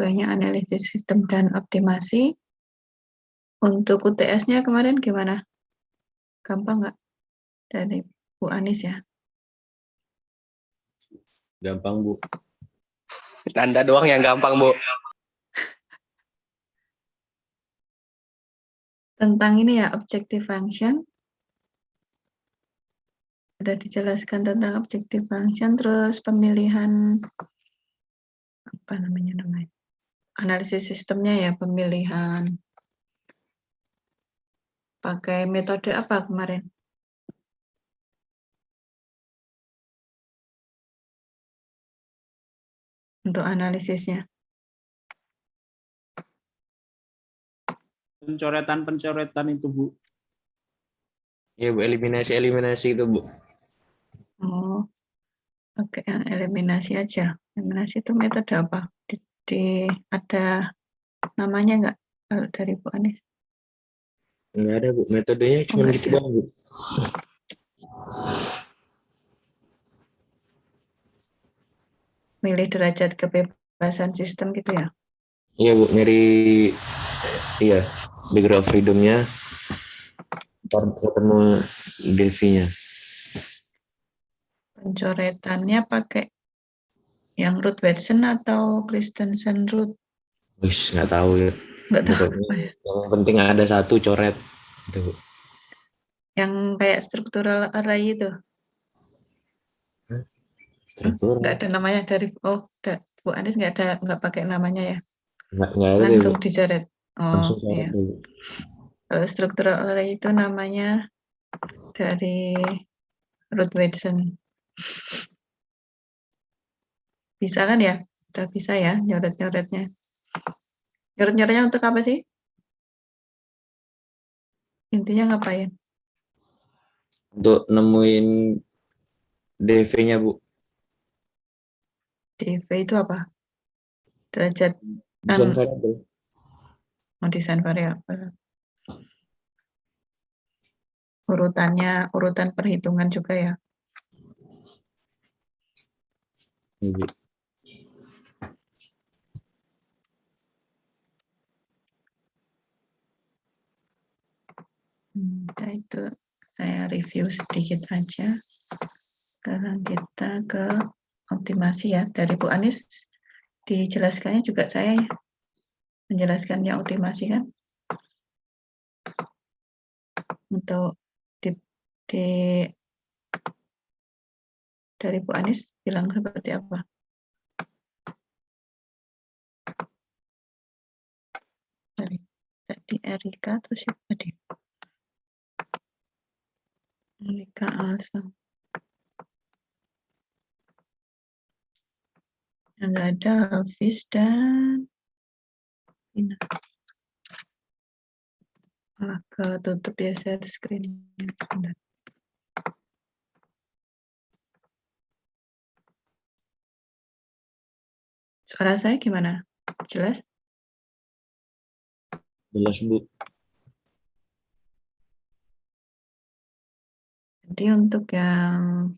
kuliahnya analisis sistem dan optimasi. Untuk UTS-nya kemarin gimana? Gampang nggak dari Bu Anis ya? Gampang, Bu. Anda doang yang gampang, Bu. Tentang ini ya, objective function. Sudah dijelaskan tentang objective function, terus pemilihan apa namanya analisis sistemnya ya, pemilihan pakai metode apa kemarin? Untuk analisisnya. Pencoretan itu, Bu. Iya, Bu, eliminasi itu, Bu. Oh, oke, yang eliminasi aja. Eliminasi itu metode apa? Ada namanya nggak kalau dari Bu Anis? Enggak ada, Bu. Metodenya cuma Enggak gitu ada. doang, Bu. Milih derajat kebebasan sistem gitu ya? Iya, Bu, nyari degree of freedom-nya ntar ketemu DV-nya. Pencoretannya pakai yang Ruth Watson atau Christensen Ruth? Wis, nggak tahu ya. Nggak tahu Pokoknya apa ya. yang penting ada satu coret gitu, Bu. Yang kayak structural array itu? Struktur Nggak ada namanya dari Bu Anis nggak pakai namanya ya? nggak ada deh, Bu. Langsung dicoret. Oh Langsung coret iya. dulu. Kalau structural array itu namanya dari Ruth Watson. Bisa kan ya? Udah bisa ya nyoret-nyoretnya. Nyoret-nyoretnya untuk apa sih? Intinya ngapain? Untuk nemuin DV-nya, Bu. DV itu apa? Derajat Desain variable. desain variabel. Urutan perhitungan juga ya. Iya, Bu. Nah, itu saya review sedikit aja. Sekarang kita ke optimasi ya. Dari Bu Anis dijelaskannya juga saya ya. Menjelaskan yang optimasi kan. Untuk dari Bu Anis bilang seperti apa? Tadi Erika terus siapa tadi? Erika Alsa. Yang ada Hafiz dan Ina. Ketutup ya saya screen. Suara saya gimana? Jelas? Jelas, Bu. Jadi untuk yang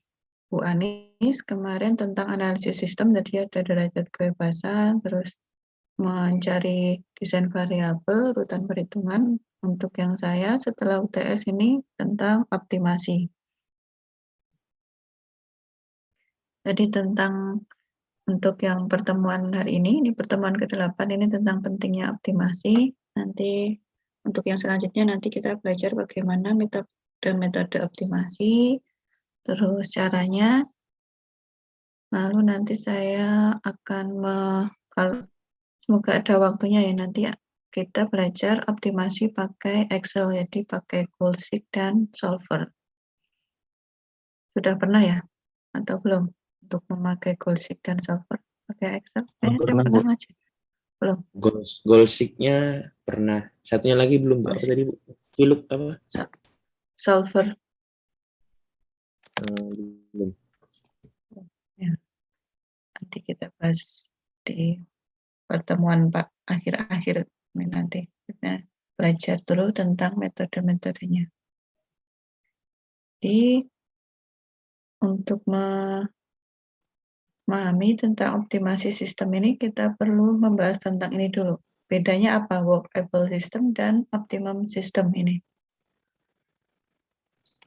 Bu Anis kemarin tentang analisis sistem, tadi ada derajat kebebasan, terus mencari desain variabel, urutan perhitungan. Untuk yang saya setelah UTS ini tentang optimasi. Jadi tentang untuk yang pertemuan hari ini pertemuan ke-8 ini tentang pentingnya optimasi. Nanti untuk yang selanjutnya nanti kita belajar bagaimana metode optimasi, terus caranya. Lalu nanti saya akan kalau semoga ada waktunya ya nanti kita belajar optimasi pakai Excel, jadi pakai Goalseek dan Solver. Sudah pernah ya? Atau belum? Untuk memakai Goalseek dan Solver pakai Excel? Pernah, Pernah Bu. aja. Belum? Goalseek-nya pernah. Satunya lagi belum, Bu. Apa tadi, Bu? VLOOK apa? Solver. Belum. Ya. Nanti kita bahas di pertemuan Pak akhir-akhir nanti. Kita belajar dulu tentang metode-metodenya. Jadi untuk memahami tentang optimasi sistem ini, kita perlu membahas tentang ini dulu. Bedanya apa workable system dan optimum system ini?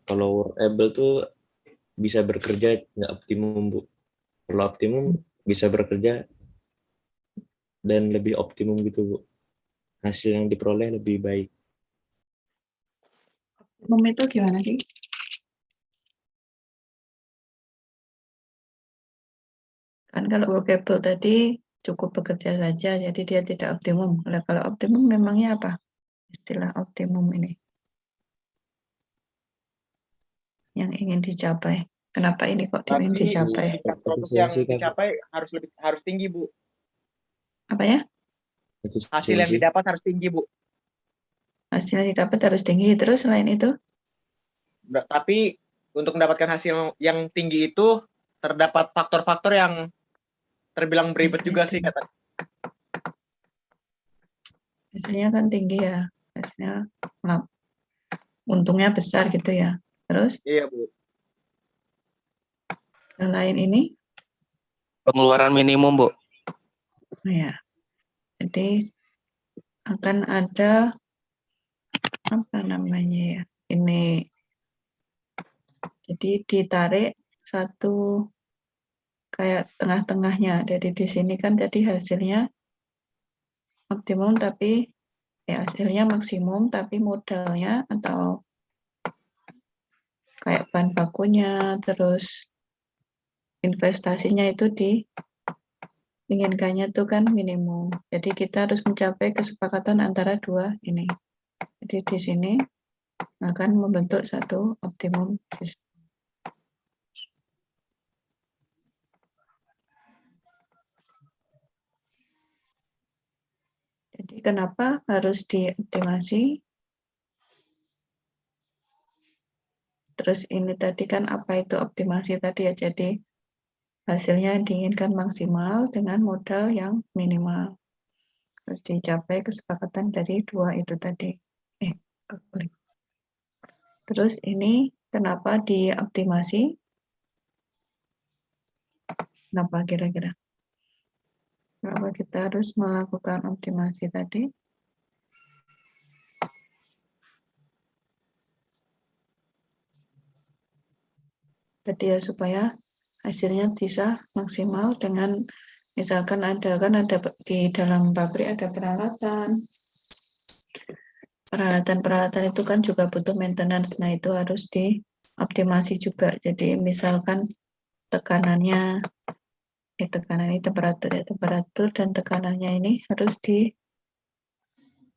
Kalau workable tuh bisa bekerja nggak optimum, Bu. Kalau optimum bisa bekerja dan lebih optimum gitu, Bu. Hasil yang diperoleh lebih baik. Optimum itu gimana sih? Kan kalau workable tadi cukup bekerja saja, jadi dia tidak optimum. Kalau optimum memangnya apa? Istilah optimum ini yang ingin dicapai. Kenapa ini kok ingin Berarti dicapai? tingkat produk yang Efisiensi, Kak. dicapai harus tinggi, Bu. Apa ya? Hasil yang Efisiensi. didapat harus tinggi, Bu. Hasilnya didapat harus tinggi. Terus selain itu? Tapi untuk mendapatkan hasil yang tinggi itu terdapat faktor-faktor yang terbilang beribet juga sih kata. Hasilnya kan tinggi ya. Hasilnya untungnya besar gitu ya. Terus Iya, Bu. selain ini? Pengeluaran minimum, Bu. Ya, jadi akan ada apa namanya ya? Ini jadi ditarik satu kayak tengah-tengahnya. Jadi di sini kan jadi hasilnya optimum tapi ya hasilnya maksimum tapi modalnya atau kayak bahan bakunya terus investasinya itu diinginkannya tuh kan minimum. Jadi kita harus mencapai kesepakatan antara dua ini. Jadi di sini akan membentuk satu optimum system. Jadi kenapa harus dioptimasi? Terus ini tadi kan apa itu optimasi tadi ya, jadi hasilnya diinginkan maksimal dengan modal yang minimal. Terus dicapai kesepakatan dari dua itu tadi. Keklik. Terus ini kenapa dioptimasi? Kenapa kira-kira? Kenapa kita harus melakukan optimasi tadi? Tadi ya supaya hasilnya bisa maksimal dengan misalkan ada di dalam pabrik ada peralatan itu kan juga butuh maintenance. Nah, itu harus dioptimasi juga. Jadi misalkan tekanannya tekanan ini temperatur dan tekanannya ini harus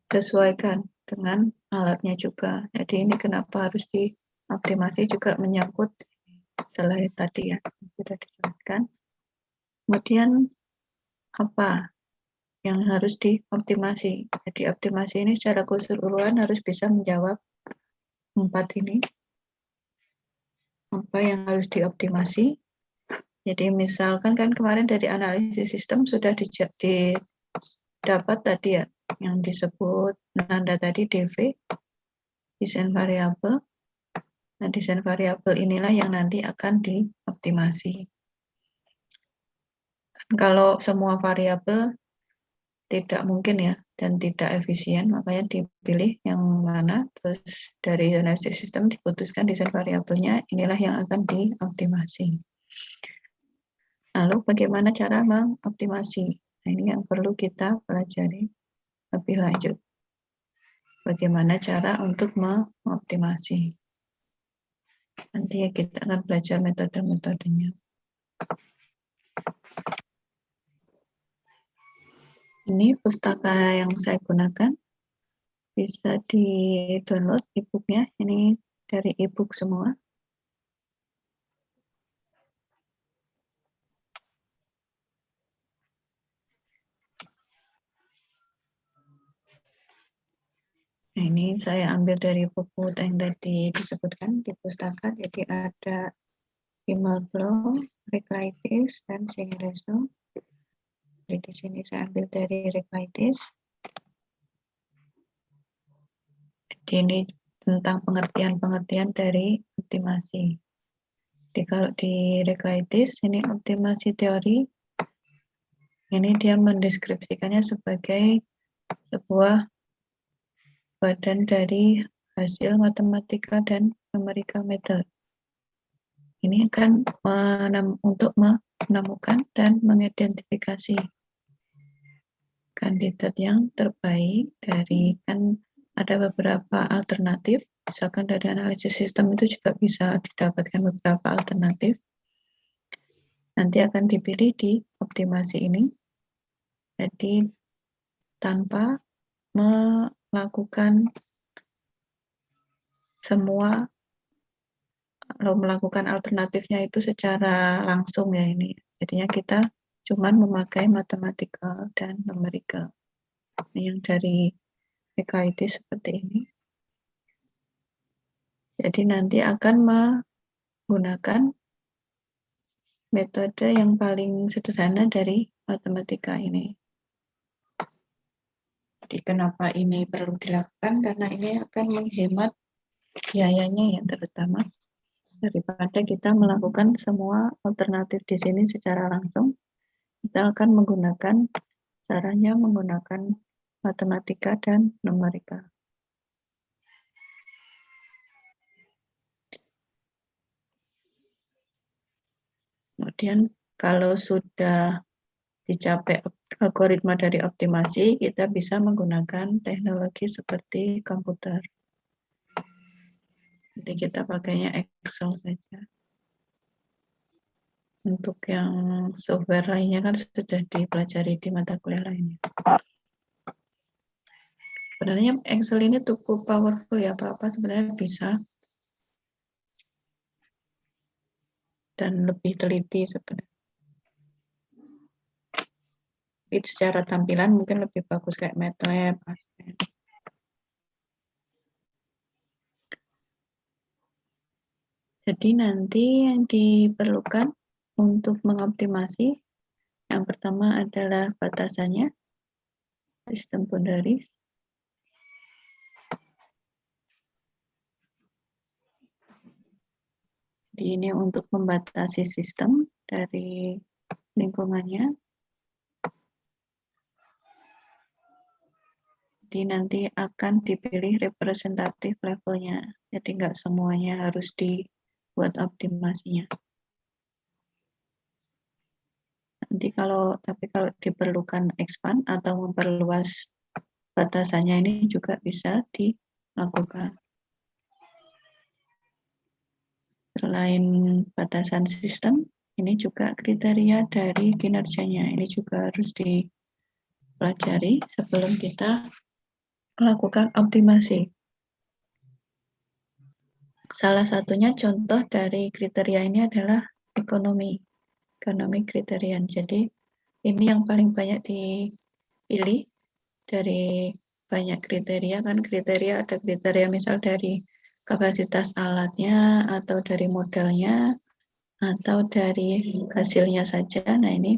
disesuaikan dengan alatnya juga. Jadi ini kenapa harus dioptimasi juga menyangkut selain tadi ya sudah dijelaskan. Kemudian apa yang harus dioptimasi? Jadi optimasi ini secara keseluruhan harus bisa menjawab 4 ini. Apa yang harus dioptimasi? Jadi misalkan kan kemarin dari analisis sistem sudah didapat tadi ya yang disebut nanda tadi DV, desain variabel. Nah, desain variabel inilah yang nanti akan dioptimasi. Kalau semua variabel tidak mungkin ya dan tidak efisien, makanya dipilih yang mana, terus dari analisis sistem diputuskan desain variabelnya, inilah yang akan dioptimasi. Lalu bagaimana cara mengoptimasi? Nah, ini yang perlu kita pelajari lebih lanjut. Bagaimana cara untuk mengoptimasi? Nanti ya kita akan belajar metode-metodenya. Ini pustaka yang saya gunakan. Bisa di-download e-booknya. Ini dari e-book semua. Nah, ini saya ambil dari buku yang tadi disebutkan di pustaka. Jadi ada Himmelblau, Reclitis, dan Singreso. Jadi di sini saya ambil dari Reclitis. Jadi ini tentang pengertian-pengertian dari optimasi. Kalau di Rekaitis, ini optimasi teori, ini dia mendeskripsikannya sebagai sebuah badan dari hasil matematika dan numerical method. Ini akan untuk menemukan dan mengidentifikasi kandidat yang terbaik dari, kan ada beberapa alternatif, misalkan dari analisis sistem itu juga bisa didapatkan beberapa alternatif. Nanti akan dipilih di optimasi ini. Jadi tanpa melakukan semua, melakukan alternatifnya itu secara langsung ya ini. Jadinya kita cuman memakai matematika dan numerical. Yang dari PKID seperti ini. Jadi nanti akan menggunakan metode yang paling sederhana dari matematika ini. Jadi kenapa ini perlu dilakukan? Karena ini akan menghemat biayanya ya, terutama daripada kita melakukan semua alternatif di sini secara langsung. Kita akan menggunakan caranya menggunakan matematika dan numerika. Kemudian kalau sudah dicapai algoritma dari optimasi, kita bisa menggunakan teknologi seperti komputer. Jadi kita pakainya Excel saja. Untuk yang software lainnya kan sudah dipelajari di mata kuliah lainnya. Sebenarnya Excel ini cukup powerful ya, apa-apa sebenarnya bisa. Dan lebih teliti sebenarnya. Tapi secara tampilan mungkin lebih bagus kayak MATLAB. Jadi nanti yang diperlukan untuk mengoptimasi, yang pertama adalah batasannya, sistem boundaries. Jadi ini untuk membatasi sistem dari lingkungannya. Jadi nanti akan dipilih representatif levelnya. Jadi nggak semuanya harus dibuat optimasinya. Nanti tapi kalau diperlukan expand atau memperluas batasannya ini juga bisa dilakukan. Selain batasan sistem, ini juga kriteria dari kinerjanya. Ini juga harus dipelajari sebelum kita melakukan optimasi. Salah satunya contoh dari kriteria ini adalah economic criterion. Jadi ini yang paling banyak dipilih dari banyak kriteria, kan kriteria ada kriteria misal dari kapasitas alatnya atau dari modalnya atau dari hasilnya saja. Nah ini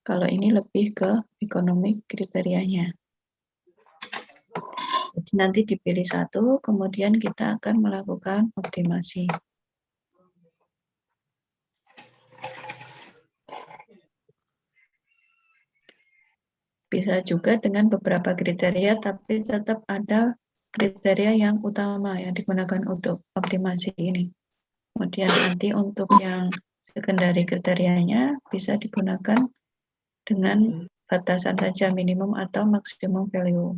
kalau ini lebih ke economic kriterianya. Jadi nanti dipilih satu, kemudian kita akan melakukan optimasi. Bisa juga dengan beberapa kriteria, tapi tetap ada kriteria yang utama yang digunakan untuk optimasi ini. Kemudian nanti untuk yang secondary kriterianya bisa digunakan dengan batasan saja minimum atau maksimum value.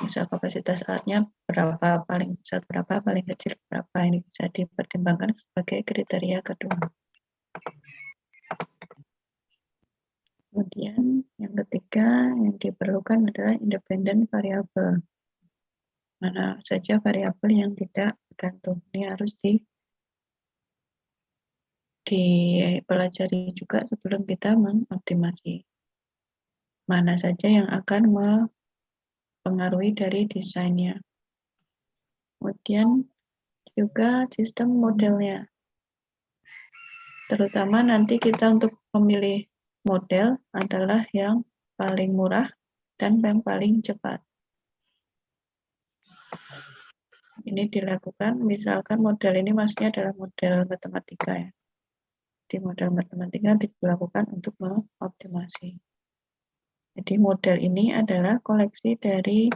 Misal kapasitas alatnya berapa, paling besar berapa, paling kecil berapa, ini bisa dipertimbangkan sebagai kriteria kedua. Kemudian yang ketiga yang diperlukan adalah independent variable. Mana saja variabel yang tidak bergantung. Ini harus dipelajari juga sebelum kita mengoptimasi. Mana saja yang akan mempengaruhi dari desainnya. Kemudian juga sistem modelnya. Terutama nanti kita untuk memilih model adalah yang paling murah dan yang paling cepat. Ini dilakukan, misalkan model ini maksudnya adalah model matematika ya. Di model matematika dilakukan untuk mengoptimasi. Jadi model ini adalah koleksi dari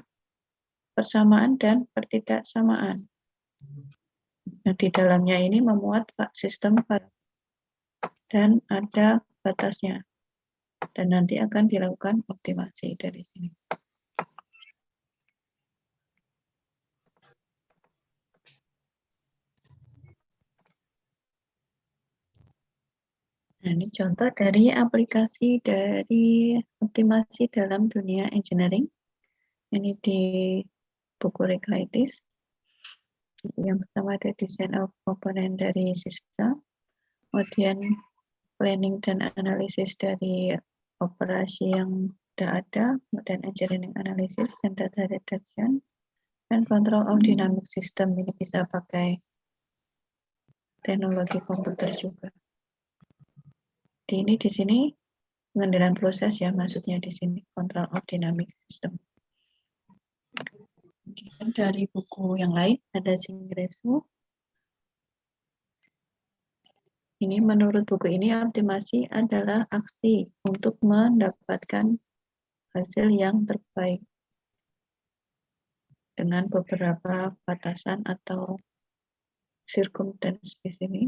persamaan dan pertidaksamaan. Nah, di dalamnya ini memuat sistem dan ada batasnya. Dan nanti akan dilakukan optimasi dari sini. Nah, ini contoh dari aplikasi dari optimasi dalam dunia engineering. Ini di buku Rekaitis. Yang pertama ada design of komponen dari sistem, kemudian planning dan analisis dari operasi yang sudah ada, kemudian engineering analysis dan data reduction, dan control of dynamic system. Ini bisa pakai teknologi komputer juga. Ini di sini pengendalian proses ya, maksudnya di sini control of dynamic system. Kemudian dari buku yang lain ada Singresu. Ini menurut buku ini optimasi adalah aksi untuk mendapatkan hasil yang terbaik dengan beberapa batasan atau circumstance di sini.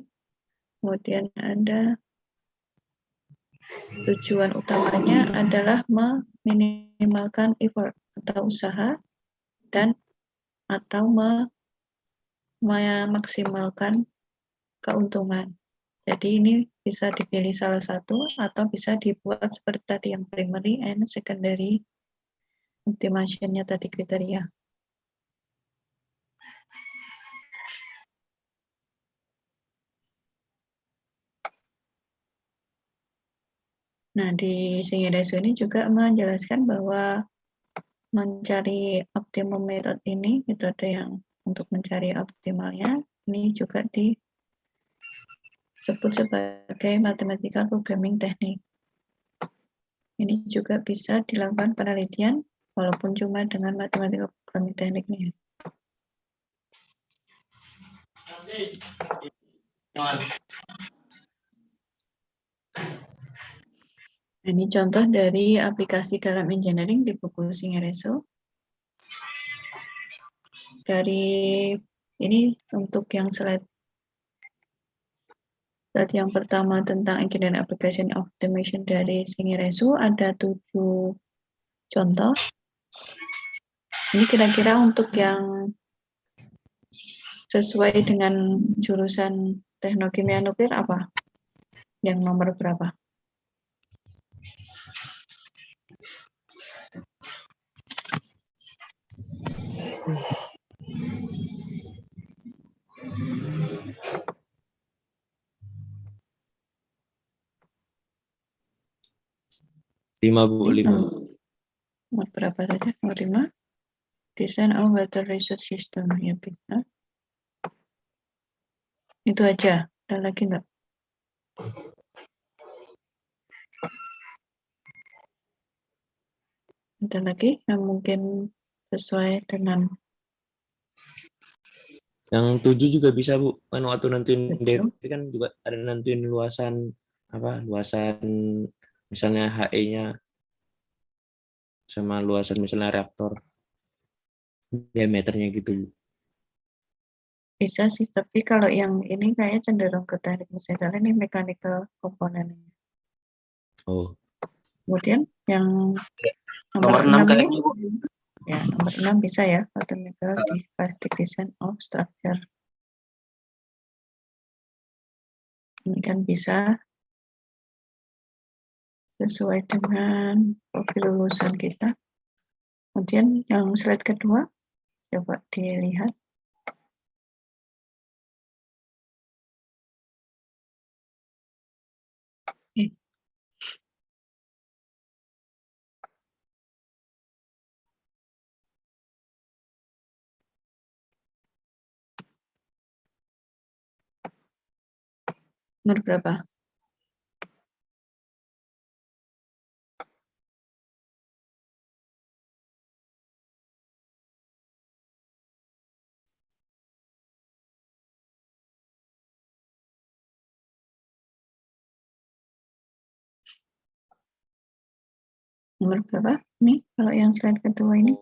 Kemudian ada tujuan utamanya adalah meminimalkan effort atau usaha dan atau memaksimalkan keuntungan. Jadi ini bisa dipilih salah satu atau bisa dibuat seperti tadi yang primary and secondary optimization-nya tadi kriteria. Nah, di Singresu ini juga menjelaskan bahwa mencari optimum method ini, metode yang untuk mencari optimalnya, ini juga disebut sebagai mathematical programming technique. Ini juga bisa dilakukan penelitian, walaupun cuma dengan mathematical programming technique nih. Ini contoh dari aplikasi dalam engineering di buku Singresu. Dari ini untuk yang slide yang pertama tentang engineering application optimization dari Singresu ada 7 contoh. Ini kira-kira untuk yang sesuai dengan jurusan teknik kimia nuklir apa? Yang nomor berapa? Lima, Bu. 5. Nomor berapa saja? Nomor 5. Design of water resource system. Ya, bisa. Itu aja. Ada lagi enggak? Ada lagi yang mungkin sesuai dengan Yang 7 juga bisa, Bu. Kan waktu nentuin 7. depth kan juga ada nentuin luasan luasan misalnya HE-nya sama luasan misalnya reaktor diameternya gitu, Bu. Bisa sih, tapi kalau yang ini kayaknya cenderung ke teknik mesin, soalnya ini mechanical komponen. Oh, Kemudian yang Nomor nomor 6 6 ini, kayaknya, Bu. ya nomor 6 bisa ya, mathematical design of structure. Ini kan bisa sesuai dengan profil lulusan kita. Kemudian yang slide kedua, coba dilihat. Nomor berapa? Nomor berapa? Nih, kalau yang slide kedua ini.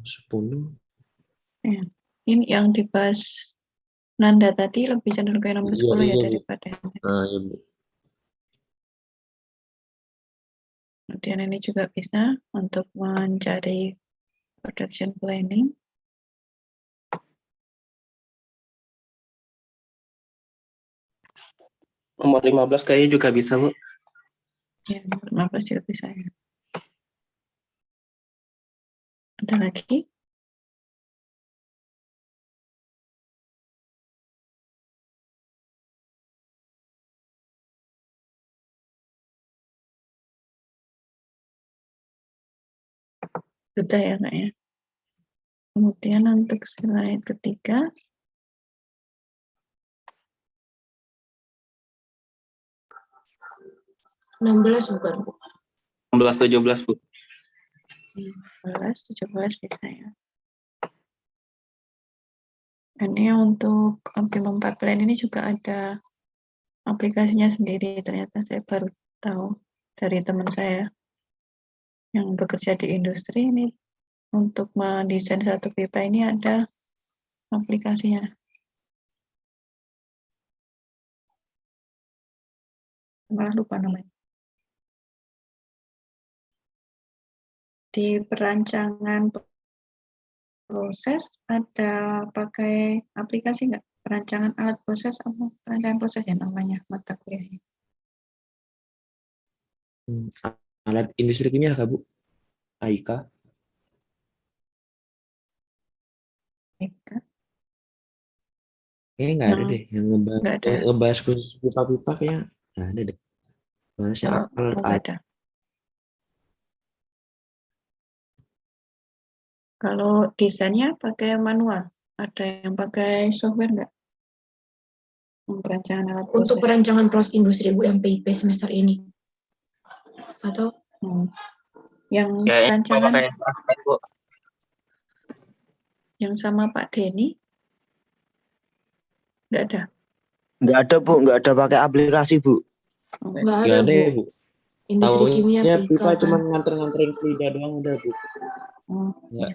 10. Ya. Ini yang dibahas Nanda tadi lebih cenderung ke nomor 10 ya Iya, Bu. daripada yang tadi. Iya, Bu. Kemudian ini juga bisa untuk mencari production planning. Nomor 15 kayaknya juga bisa, Bu. Ya, nomor 15 juga bisa ya. Ada lagi? Sudah ya Kak ya. Kemudian untuk slide ketiga. Enam belas bukan, Bu? 16, 17, Bu. 16, 17 bisa ya. Ini untuk optimum pipeline ini juga ada aplikasinya sendiri. Ternyata saya baru tahu dari teman saya yang bekerja di industri ini. Untuk mendesain satu pipa ini ada aplikasinya. Malah lupa namanya. Di perancangan proses ada pakai aplikasi nggak? Perancangan alat proses atau perancangan proses ya namanya mata kuliahnya. Alat industri kimia kah, Bu? AIK? Kayaknya nggak ada deh yang Nggak ada. ngebahas khusus pipa-pipa kayaknya nggak ada deh. Bahasnya Nggak ada. Kalau desainnya pakai manual, ada yang pakai software nggak? Perancangan alat proses. Untuk perancangan proses industri, Bu, yang PIP semester ini. Atau yang Kayaknya perancangan pakai software, Bu. yang sama Pak Denny nggak ada. Nggak ada, Bu. Nggak ada pakai aplikasi, Bu. nggak Nggak ada, ada ya, Bu? Bu. Industri kimia Taunya PIK pipa kan. cuma nganter-nganterin fluida doang udah, Bu. Iya.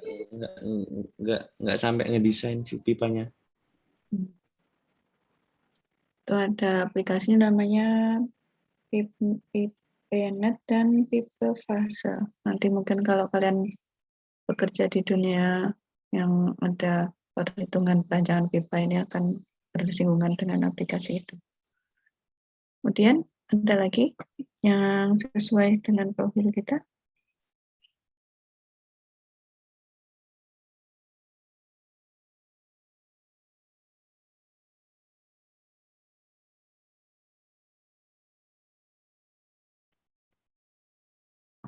Nggak sampai ngedesain si pipanya. Itu ada aplikasinya namanya PIPNet dan Pipe Fase. Nanti mungkin kalau kalian bekerja di dunia yang ada perhitungan perancangan pipa ini akan bersinggungan dengan aplikasi itu. Kemudian ada lagi yang sesuai dengan profil kita.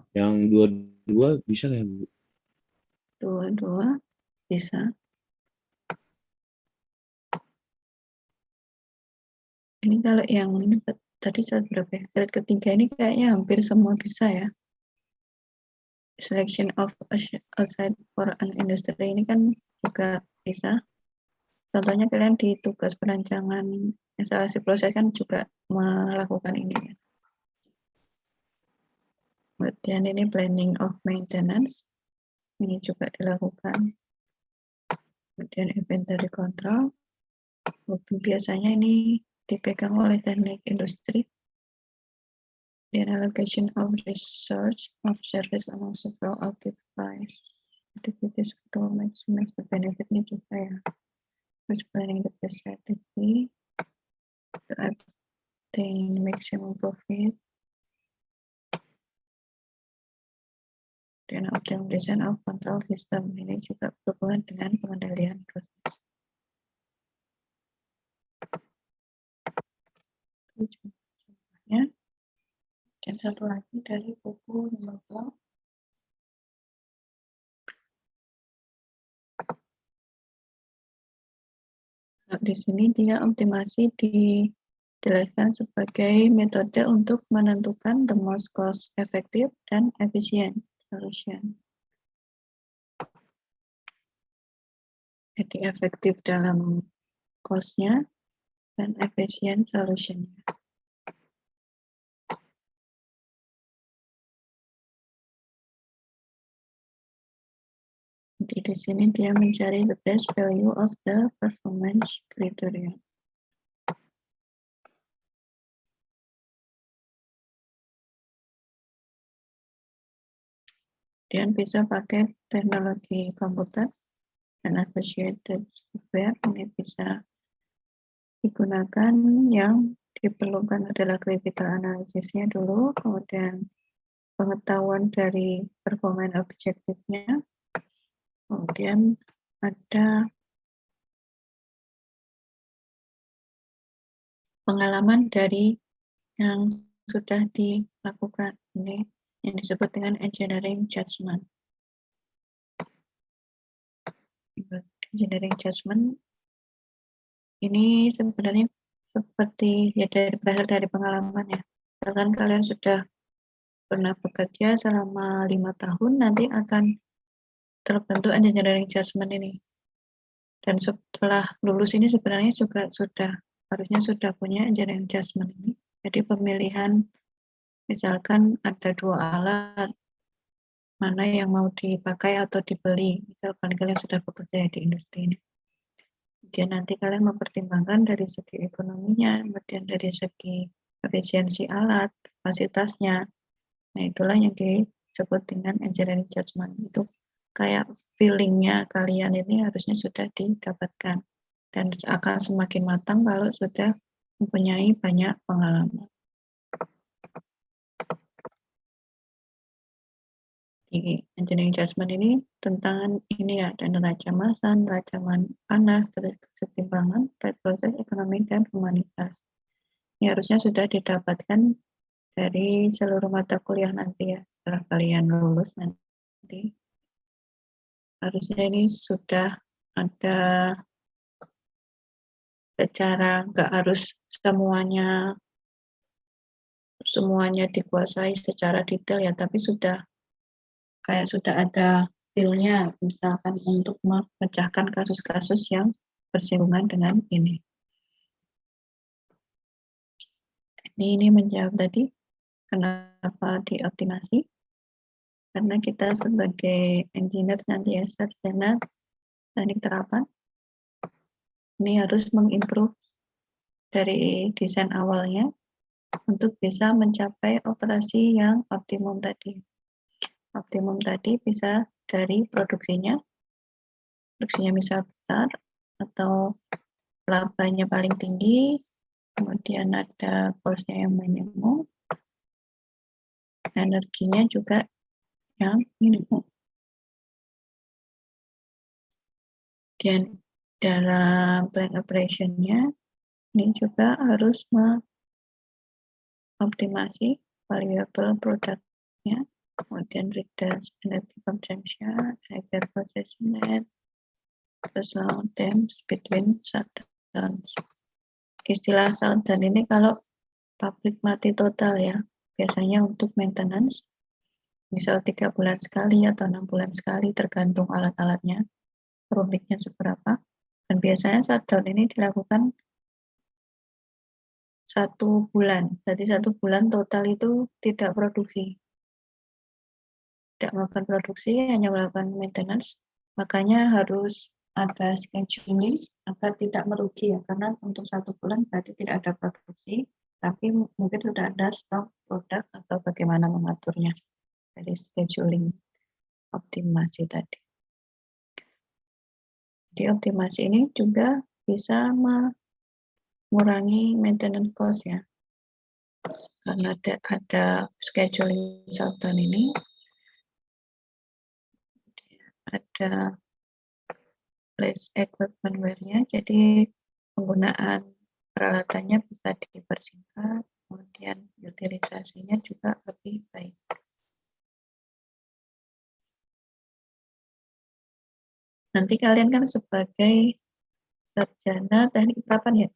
Yang dua-dua bisa nggak, Bu? Dua-dua bisa. Ini kalau yang ini tadi slide berapa ya? Slide ketiga ini kayaknya hampir semua bisa ya. Selection of outside for an industry ini kan juga bisa. Contohnya kalian di tugas perancangan instalasi proses kan juga melakukan ini ya. Kemudian ini planning of maintenance. Ini juga dilakukan. Kemudian inventory control. Biasanya ini dipegang oleh teknik industri. The allocation of research of service among several activities to maximize the benefit ini juga ya. First planning the best strategy to obtain maximum profit. Dan optimization of control system ini juga berhubungan dengan pengendalian proses. Itu contohnya. Dan satu lagi dari buku 50. Nah, di sini dia optimasi dijelaskan sebagai metode untuk menentukan the most cost effective dan efficient solution. Jadi efektif dalam cost-nya dan efficient solution-nya. Jadi di sini dia mencari the best value of the performance criteria. Kemudian bisa pakai teknologi komputer dan associated software. Ini bisa digunakan. Yang diperlukan adalah critical analysisnya dulu, kemudian pengetahuan dari performance objektifnya, kemudian ada pengalaman dari yang sudah dilakukan. Ini yang disebut dengan engineering judgment. Engineering judgment ini sebenarnya seperti ya berasal dari pengalaman ya. Misalkan kalian sudah pernah bekerja selama 5 tahun, nanti akan terbentuk engineering judgment ini. Dan setelah lulus ini sebenarnya juga harusnya sudah punya engineering judgment ini. Jadi pemilihan, misalkan ada 2 alat, mana yang mau dipakai atau dibeli. Misalkan kalian sudah bekerja di industri ini. Kemudian nanti kalian mempertimbangkan dari segi ekonominya, kemudian dari segi efisiensi alat, kapasitasnya. Nah, itulah yang disebut dengan engineering judgment. Itu kayak feeling-nya kalian ini harusnya sudah didapatkan. Dan akan semakin matang kalau sudah mempunyai banyak pengalaman. Di engineering judgment ini tentang ini ya, dan neraca massa, neraca panas, kesetimbangan, proses ekonomi, dan humanitas. Ini harusnya sudah didapatkan dari seluruh mata kuliah nanti ya, setelah kalian lulus nanti. Harusnya ini sudah ada secara, nggak harus semuanya dikuasai secara detail ya, tapi sudah ada feel-nya, misalkan untuk memecahkan kasus-kasus yang bersinggungan dengan ini. Ini menjawab tadi kenapa dioptimasi, karena kita sebagai engineer nanti ya, sarjana teknik terapan, ini harus mengimprove dari desain awalnya untuk bisa mencapai operasi yang optimum tadi. Optimum tadi bisa dari produksinya misal besar, atau labanya paling tinggi, kemudian ada cost-nya yang minimum, energinya juga yang minimum. Dan dalam plan operation-nya ini juga harus mengoptimasi variable product-nya, kemudian reduce energy consumption, higher processing rate, terus long times between shutdowns. Istilah shutdown ini kalau pabrik mati total ya, biasanya untuk maintenance, misal 3 bulan sekali atau 6 bulan sekali, tergantung alat-alatnya, rumitnya seberapa. Dan biasanya shutdown ini dilakukan 1 bulan. Jadi 1 bulan total itu tidak produksi. Tidak melakukan produksi, hanya melakukan maintenance. Makanya harus ada scheduling agar tidak merugi ya. Karena untuk 1 bulan berarti tidak ada produksi, tapi mungkin sudah ada stok produk atau bagaimana mengaturnya dari scheduling optimasi tadi. Jadi optimasi ini juga bisa mengurangi maintenance cost ya, karena ada scheduling shutdown ini, ada less equipment wear-nya, jadi penggunaan peralatannya bisa dipersingkat, kemudian utilisasinya juga lebih baik. Nanti kalian kan sebagai sarjana teknik terapan ya,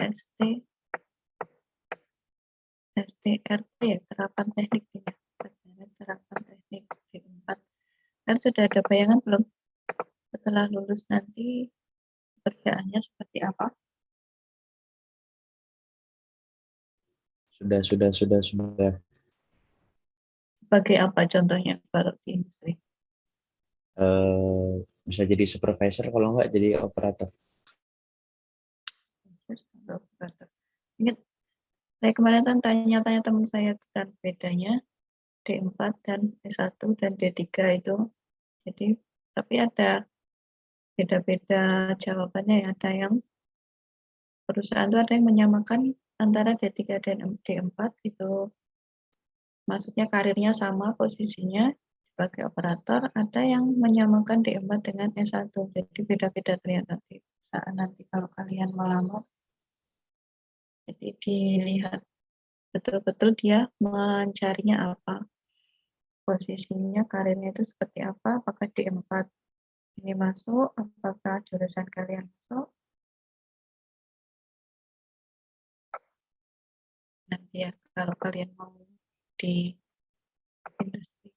STRT ya, terapan teknik ya, sarjana terapan teknik D4. Kan sudah ada bayangan belum setelah lulus nanti kerjaannya seperti apa? Sudah. Sebagai apa contohnya kalau di industri? bisa jadi supervisor, kalau enggak jadi operator. Ingat, saya kemarin kan tanya-tanya teman saya tentang bedanya D4 dan D1 dan D3 itu. Jadi, tapi ada beda-beda jawabannya ya. Ada yang perusahaan itu ada yang menyamakan antara D3 dan D4 itu, maksudnya karirnya sama posisinya sebagai operator. Ada yang menyamakan D4 dengan S1, jadi beda-beda ternyata di perusahaan nanti kalau kalian melamar. Jadi dilihat betul-betul dia mencarinya apa, posisinya karirnya itu seperti apa, apakah D4 ini masuk, apakah jurusan kalian masuk. Nanti ya kalau kalian mau di industri.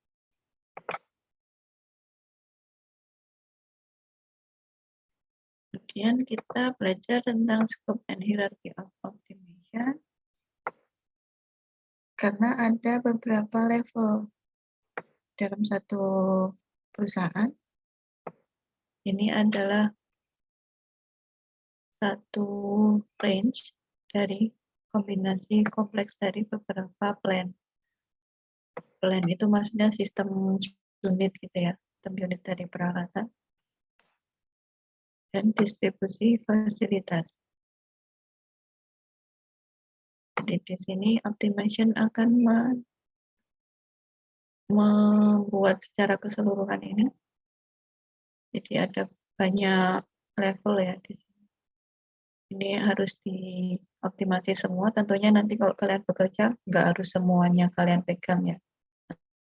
Kemudian kita belajar tentang scope and hierarchy of optimization, karena ada beberapa level dalam satu perusahaan. Ini adalah satu range dari kombinasi kompleks dari beberapa plan. Plan itu maksudnya sistem unit gitu ya, sistem unit dari peralatan dan distribusi fasilitas. Jadi di sini optimization akan membuat secara keseluruhan ini. Jadi ada banyak level ya di sini. Ini harus dioptimasi semua. Tentunya nanti kalau kalian bekerja nggak harus semuanya kalian pegang ya.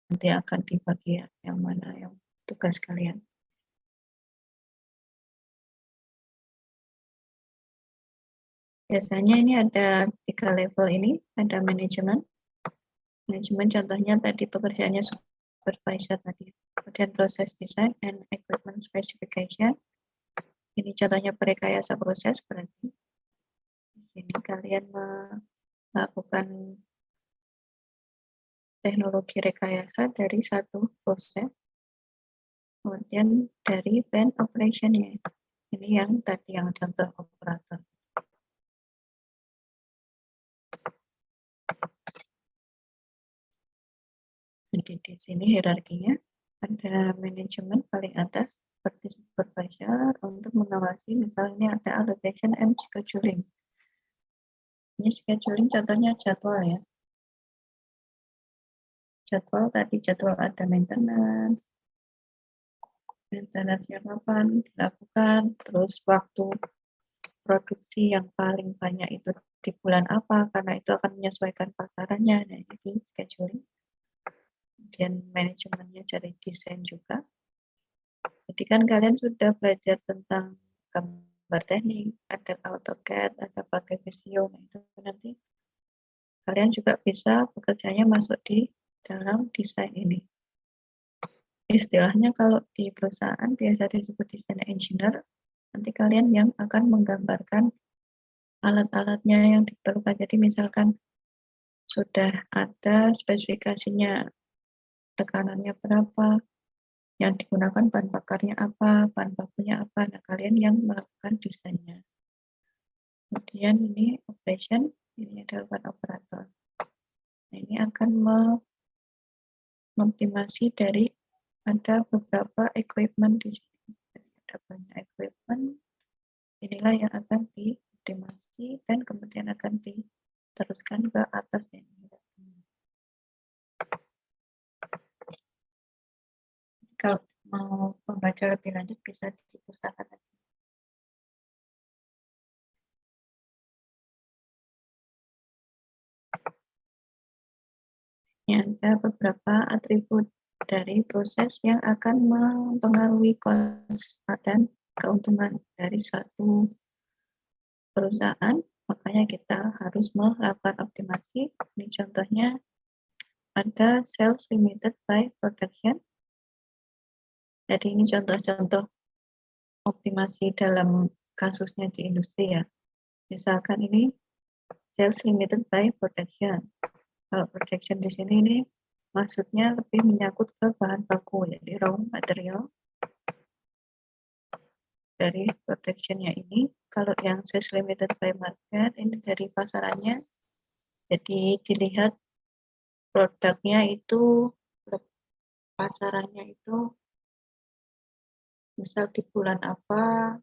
Nanti akan dibagi yang mana yang tugas kalian. Biasanya ini ada 3 level ini, ada manajemen. Manajemen contohnya tadi pekerjaannya supervisor tadi. Kemudian proses design and equipment specification. Ini contohnya perekayasa proses, berarti di sini kalian melakukan teknologi rekayasa dari satu proses. Kemudian dari plan operation ya. Ini yang tadi yang contoh operator. Jadi di sini hierarkinya ada manajemen paling atas seperti supervisor untuk mengawasi, misalnya ada allocation and scheduling. Ini scheduling contohnya jadwal ya. Jadwal tadi jadwal ada maintenance yang kapan dilakukan, terus waktu produksi yang paling banyak itu di bulan apa, karena itu akan menyesuaikan pasarannya. Nah, ini scheduling. Kemudian manajemennya dari desain juga. Jadi kan kalian sudah belajar tentang gambar teknik, ada AutoCAD, ada pakai Visio. Nah, itu nanti kalian juga bisa bekerjanya masuk di dalam desain ini. Istilahnya kalau di perusahaan biasa disebut desain engineer, nanti kalian yang akan menggambarkan alat-alatnya yang diperlukan. Jadi misalkan sudah ada spesifikasinya, tekanannya berapa, yang digunakan bahan bakarnya apa, bahan bakunya apa. Nah, kalian yang melakukan desainnya. Kemudian ini operation, ini adalah bahan operator. Nah, ini akan mengoptimasi dari ada beberapa equipment di sini. Ada banyak equipment. Inilah yang akan dioptimasi dan kemudian akan diteruskan ke atas ini. Kalau mau membaca lebih lanjut bisa di pustaka tadi. Ini ada beberapa atribut dari proses yang akan mempengaruhi kos dan keuntungan dari suatu perusahaan. Makanya kita harus melakukan optimasi. Ini contohnya ada sales limited by production. Jadi ini contoh-contoh optimasi dalam kasusnya di industri ya. Misalkan ini sales limited by production. Kalau production di sini ini maksudnya lebih menyangkut ke bahan baku, jadi raw material. dari protection-nya ini. Kalau yang sales limited by market ini dari pasarannya, jadi dilihat produknya itu, pasarannya itu misal di bulan apa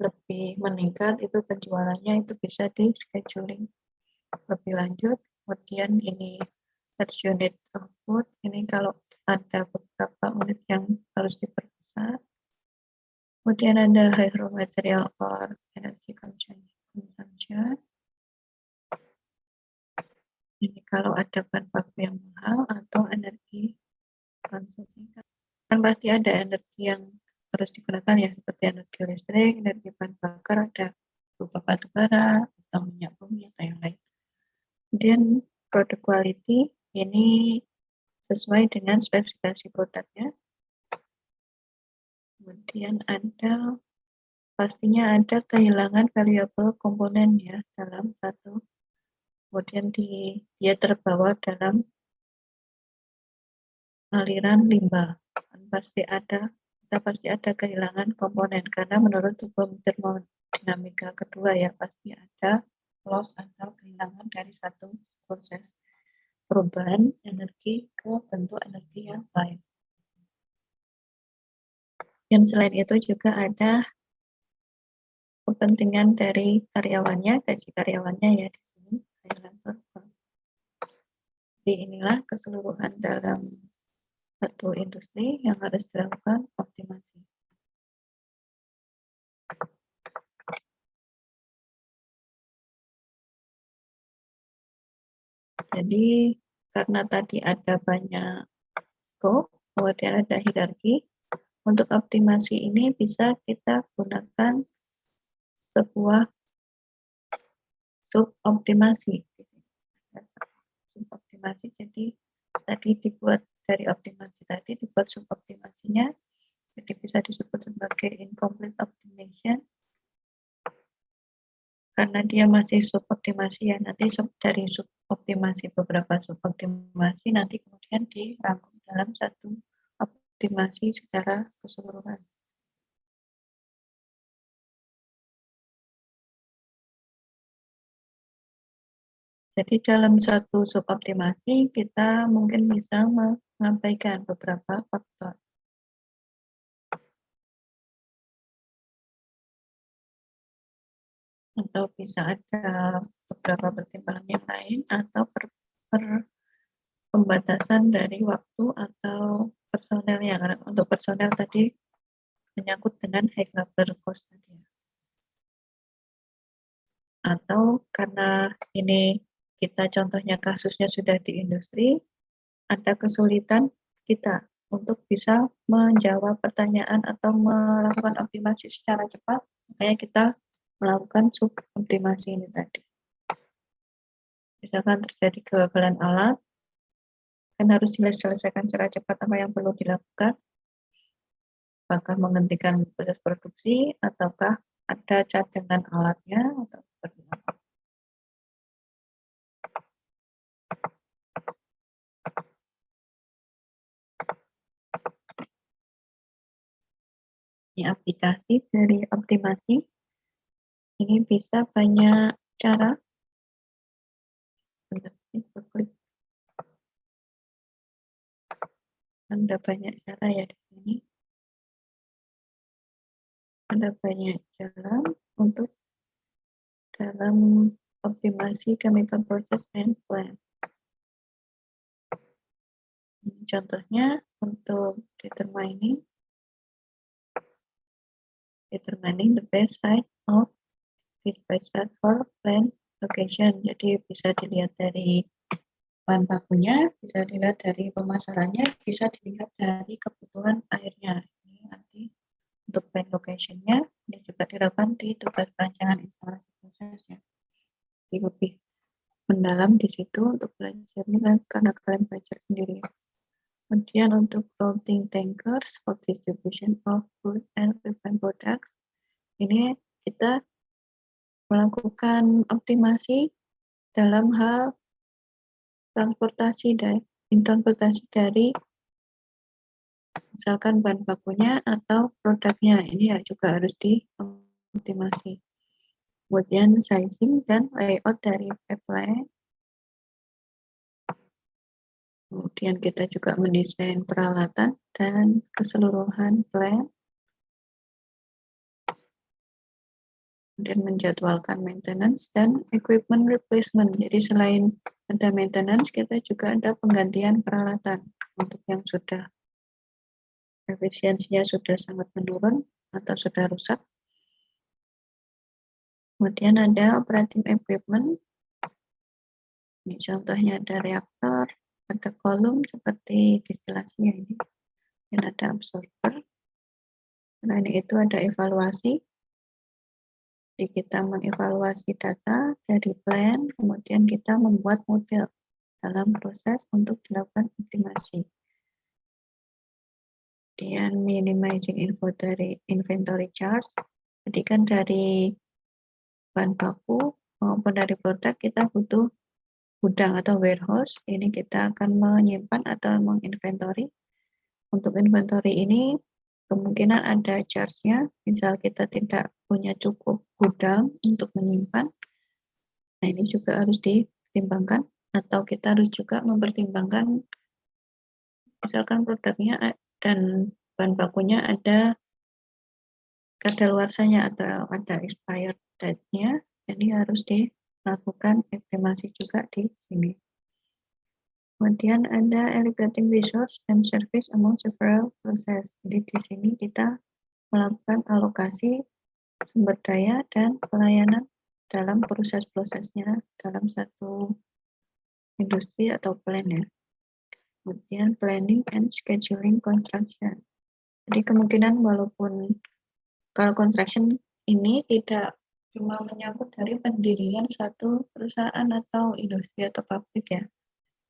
lebih meningkat, itu penjualannya itu bisa di scheduling lebih lanjut. Kemudian ini per unit output, ini kalau ada beberapa unit yang harus diperbesar. Kemudian ada high raw material or energy consumption. Ini kalau ada bahan baku yang mahal atau energi konsumsi, kan pasti ada energi yang harus digunakan ya, seperti energi listrik, energi bahan bakar, ada berupa batu bara atau minyak bumi atau yang lain. Kemudian product quality ini sesuai dengan spesifikasi produknya. Kemudian ada pastinya ada kehilangan valuable komponen ya dalam satu, kemudian dia terbawa dalam aliran limbah. Kita pasti ada kehilangan komponen karena menurut hukum termodinamika kedua ya, pasti ada loss atau kehilangan dari satu proses perubahan energi ke bentuk energi yang lain. Dan selain itu juga ada kepentingan dari karyawannya, gaji karyawannya ya di sini. Jadi inilah keseluruhan dalam satu industri yang harus dilakukan optimasi. Jadi karena tadi ada banyak scope, kemudian ada hierarki, untuk optimasi ini bisa kita gunakan sebuah suboptimasi. Suboptimasi, jadi tadi dibuat dari optimasi tadi, dibuat suboptimasinya, jadi bisa disebut sebagai incomplete optimization. Karena dia masih suboptimasi ya, nanti dari suboptimasi, beberapa suboptimasi nanti kemudian dirangkum dalam satu optimasi secara keseluruhan. Jadi dalam satu suboptimasi kita mungkin bisa menyampaikan beberapa faktor. Atau bisa ada beberapa pertimbangan yang lain, atau pembatasan dari waktu atau personelnya. Karena untuk personel tadi menyangkut dengan high labor cost tadi. Atau karena ini kita contohnya kasusnya sudah di industri, ada kesulitan kita untuk bisa menjawab pertanyaan atau melakukan optimasi secara cepat, makanya kita melakukan suboptimasi ini tadi. Misalkan terjadi kegagalan alat, kan harus diselesaikan secara cepat apa yang perlu dilakukan, apakah menghentikan proses produksi, ataukah ada cadangan alatnya, atau seperti apa. Ini aplikasi dari optimasi. Ini bisa banyak cara. Klik. Ada banyak cara ya di sini. Ada banyak jalan untuk dalam optimasi chemical process and plant. Ini contohnya untuk determining the best site for plant location. Jadi bisa dilihat dari bahan bakunya, bisa dilihat dari pemasarannya, bisa dilihat dari kebutuhan airnya. Ini nanti untuk plant location-nya, ini juga dilakukan di tugas perancangan instalasi prosesnya. Jadi lebih mendalam di situ untuk belajarnya, karena kalian belajar sendiri. Kemudian untuk floating tankers for distribution of food and refined products, ini kita melakukan optimasi dalam hal transportasi dari misalkan bahan bakunya atau produknya, ini ya juga harus dioptimasi. Kemudian sizing dan layout dari pipeline. Kemudian kita juga mendesain peralatan dan keseluruhan plan. Dan menjadwalkan maintenance dan equipment replacement. Jadi selain ada maintenance, kita juga ada penggantian peralatan untuk yang sudah efisiensinya sudah sangat menurun atau sudah rusak. Kemudian ada operating equipment. Ini contohnya ada reaktor, ada kolom seperti distilasinya ini, dan ada absorber. Selain itu ada evaluasi. Jadi kita mengevaluasi data dari plan, kemudian kita membuat model dalam proses untuk dilakukan optimasi. Kemudian minimizing inventory charge. Jadi kan dari bahan baku maupun dari produk kita butuh gudang atau warehouse. Ini kita akan menyimpan atau menginventory. Untuk inventory ini kemungkinan ada charge-nya, misal kita tidak punya cukup gudang untuk menyimpan. Nah, ini juga harus dipertimbangkan, atau kita harus juga mempertimbangkan misalkan produknya dan bahan bakunya ada kadaluarsanya atau ada expired date-nya, jadi harus dilakukan estimasi juga di sini. Kemudian ada allocating resource and service among several process. Jadi di sini kita melakukan alokasi sumber daya dan pelayanan dalam proses-prosesnya dalam satu industri atau plan ya. Kemudian planning and scheduling construction. Jadi kemungkinan walaupun kalau construction ini tidak cuma menyangkut dari pendirian satu perusahaan atau industri atau pabrik ya.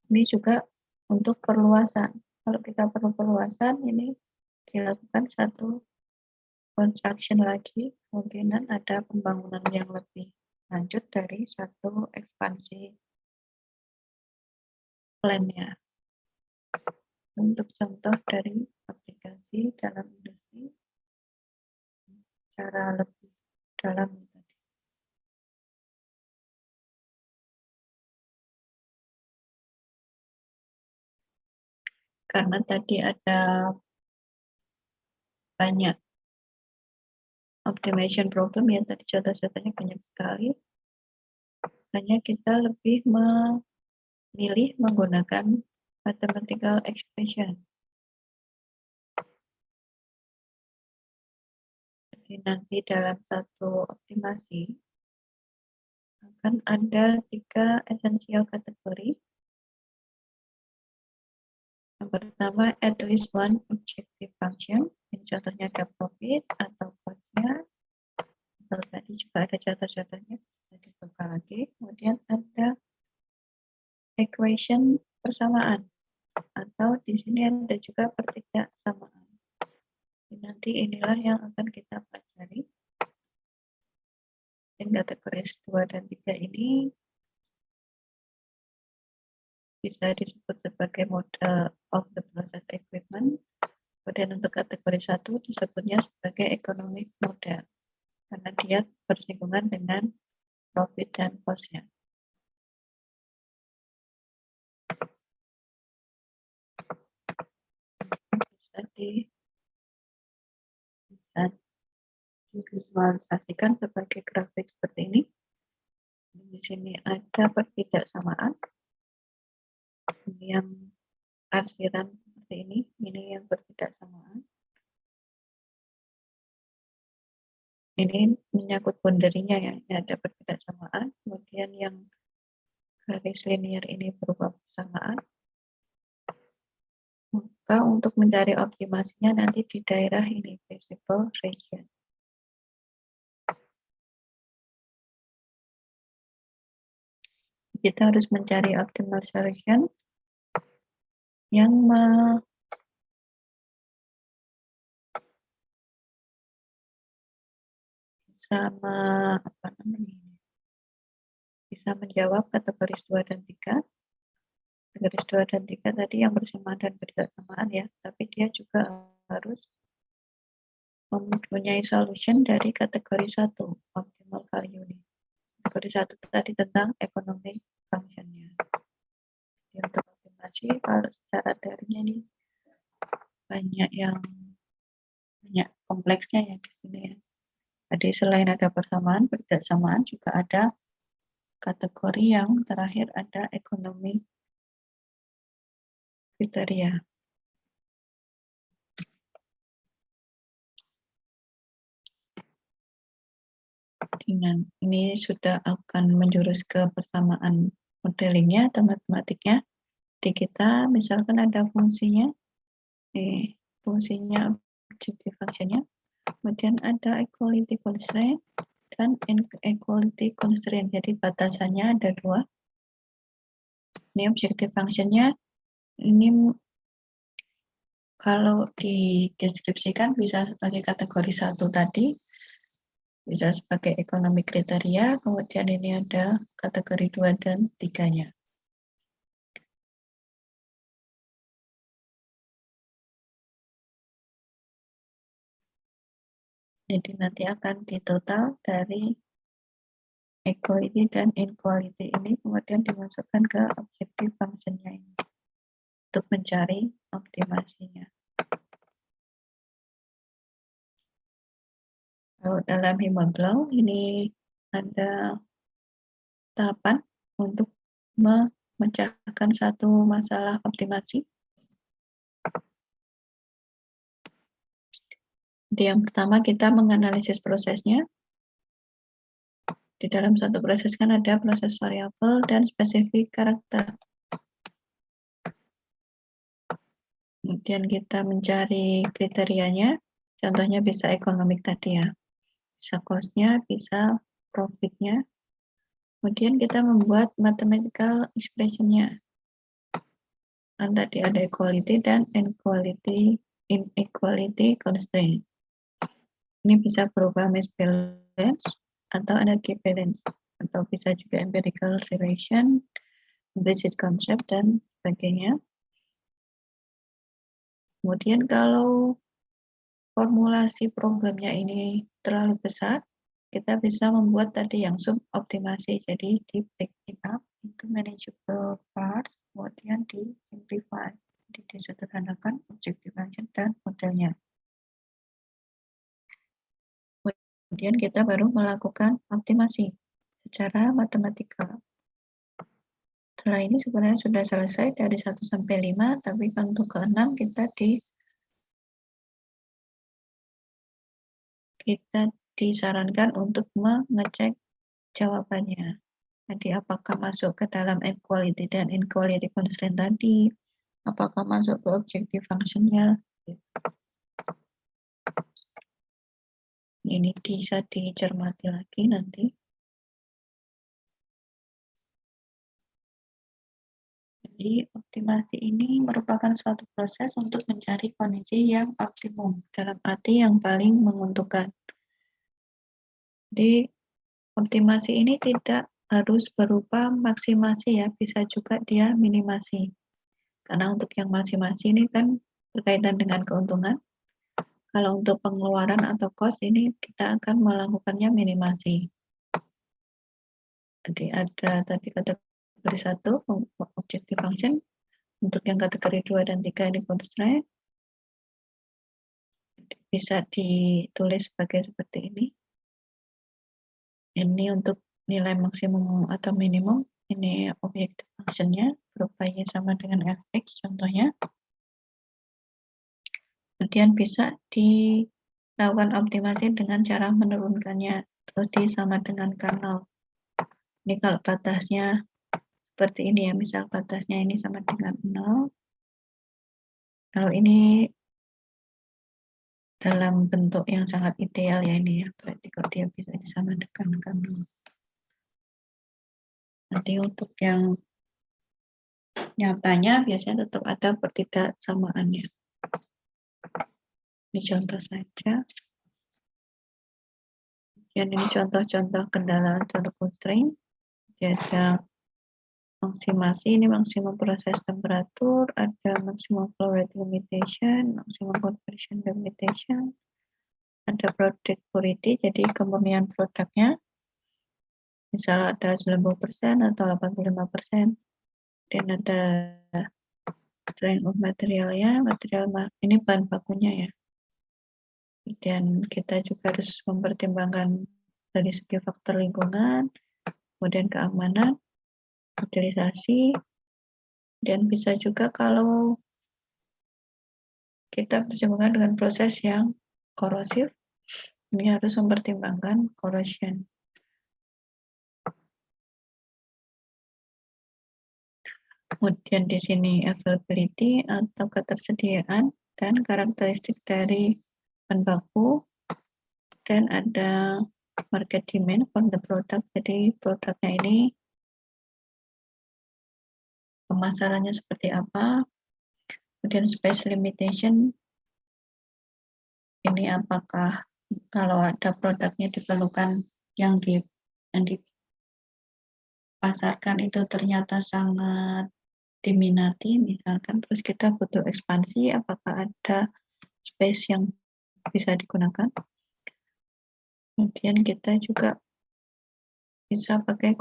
Ini juga untuk perluasan. Kalau kita perlu perluasan, ini dilakukan satu construction lagi, kemungkinan ada pembangunan yang lebih lanjut dari satu ekspansi plan-nya. Untuk contoh dari aplikasi dalam industri secara lebih dalam tadi. Karena tadi ada banyak optimization problem ya, tadi contoh-contohnya banyak sekali. Hanya kita lebih memilih menggunakan mathematical expression. Jadi nanti dalam satu optimasi akan ada 3 essential kategori. Yang pertama, at least one objective function. Ini contohnya ada profit atau cost-nya. Kalau tadi juga ada contoh-contohnya, bisa dibuka lagi. Kemudian ada equation persamaan. Atau di sini ada juga pertidaksamaan. Nanti inilah yang akan kita pelajari. Dan kategori 2 dan 3 ini bisa disebut sebagai model of the process equipment. Kemudian untuk kategori 1 disebutnya sebagai economic model. Karena dia bersinggungan dengan profit dan cost-nya. Bisa divisualisasikan sebagai grafik seperti ini. Di sini ada pertidaksamaan. Ini yang arsiran seperti ini yang pertidaksamaan. Ini menyangkut boundary-nya ya, ini ada pertidaksamaan. Kemudian yang garis linear ini berupa persamaan. Maka untuk mencari optimasinya nanti di daerah ini, visible region. Kita harus mencari optimal solution yang bisa menjawab kategori 2 dan 3. Kategori 2 dan 3 tadi yang bersamaan dan bersamaan ya, tapi dia juga harus mempunyai solution dari kategori 1, optimal value ini. Kategori 1 tadi tentang economic function-nya. Untuk optimasi, kalau secara teorinya ini banyak kompleksnya ya di sini ya. Jadi selain ada persamaan, ketidaksamaan juga ada kategori yang terakhir ada ekonomi kriteria. Dengan ini sudah akan menjurus ke persamaan modelingnya atau matematiknya. Di kita misalkan ada fungsinya, fungsinya objective function-nya, kemudian ada equality constraint dan inequality constraint. Jadi batasannya ada 2. Ini objective function-nya, ini kalau dideskripsikan bisa sebagai kategori 1 tadi, bisa sebagai ekonomi kriteria, kemudian ini ada kategori 2 dan 3-nya. Jadi nanti akan ditotal dari equality dan inequality ini, kemudian dimasukkan ke objective function-nya ini untuk mencari optimasinya. Kalau dalam Himaglaw ini ada tahapan untuk memecahkan satu masalah optimasi. Jadi yang pertama kita menganalisis prosesnya. Di dalam satu proses kan ada proses variabel dan spesifik karakter. Kemudian kita mencari kriterianya, contohnya bisa ekonomik tadi ya, bisa cost-nya, bisa profit-nya. Kemudian kita membuat mathematical expression-nya. Dan tadi ada equality dan inequality constraint. Ini bisa berupa mass balance atau energy balance, atau bisa juga empirical relation, implicit concept, dan sebagainya. Kemudian kalau formulasi problemnya ini terlalu besar, kita bisa membuat tadi yang suboptimasi, jadi di break it up into manageable parts, kemudian di simplify, jadi disederhanakan objective function dan modelnya. Kemudian kita baru melakukan optimasi secara matematikal. Setelah ini sebenarnya sudah selesai dari 1 sampai 5, tapi untuk ke 6 kita disarankan untuk mengecek jawabannya. Jadi apakah masuk ke dalam equality dan inequality constraint tadi, apakah masuk ke objective function-nya. Ini bisa dicermati lagi nanti. Jadi optimasi ini merupakan suatu proses untuk mencari kondisi yang optimum, dalam arti yang paling menguntungkan. Jadi optimasi ini tidak harus berupa maksimasi ya, bisa juga dia minimasi. Karena untuk yang maksimasi ini kan berkaitan dengan keuntungan. Kalau untuk pengeluaran atau cost ini kita akan melakukannya minimasi. Jadi ada tadi kategori 1 objective function, untuk yang kategori 2 dan 3 ini constraint. Bisa ditulis sebagai seperti ini. Ini untuk nilai maksimum atau minimum, ini objective function-nya berupa Y sama dengan fx contohnya. Kemudian bisa dilakukan optimasi dengan cara menurunkannya, terus disama dengan K0. Ini kalau batasnya seperti ini ya, misal batasnya ini sama dengan 0. Kalau ini dalam bentuk yang sangat ideal ya ini ya, berarti kalau dia bisa disamakan dengan 0. Nanti untuk yang nyatanya biasanya tetap ada ketidaksamaannya. Ini contoh saja. Dan ini contoh-contoh kendala contoh constraint. Ada maksimasi, ini maksimum proses temperatur, ada maksimum flow rate limitation, maksimum conversion limitation, ada product purity, jadi kemurnian produknya, misalnya ada 90% atau 85%, dan ada strength of materialnya, ini bahan bakunya ya. Dan kita juga harus mempertimbangkan dari segi faktor lingkungan, kemudian keamanan, utilisasi, dan bisa juga kalau kita bersinggungan dengan proses yang korosif, ini harus mempertimbangkan corrosion. Kemudian di sini availability atau ketersediaan dan karakteristik dari bahan baku, dan ada market demand for the product, jadi produknya ini pemasarannya seperti apa. Kemudian space limitation, ini apakah kalau ada produknya diperlukan yang dipasarkan itu ternyata sangat diminati misalkan, terus kita butuh ekspansi, apakah ada space yang bisa digunakan. Kemudian kita juga bisa pakai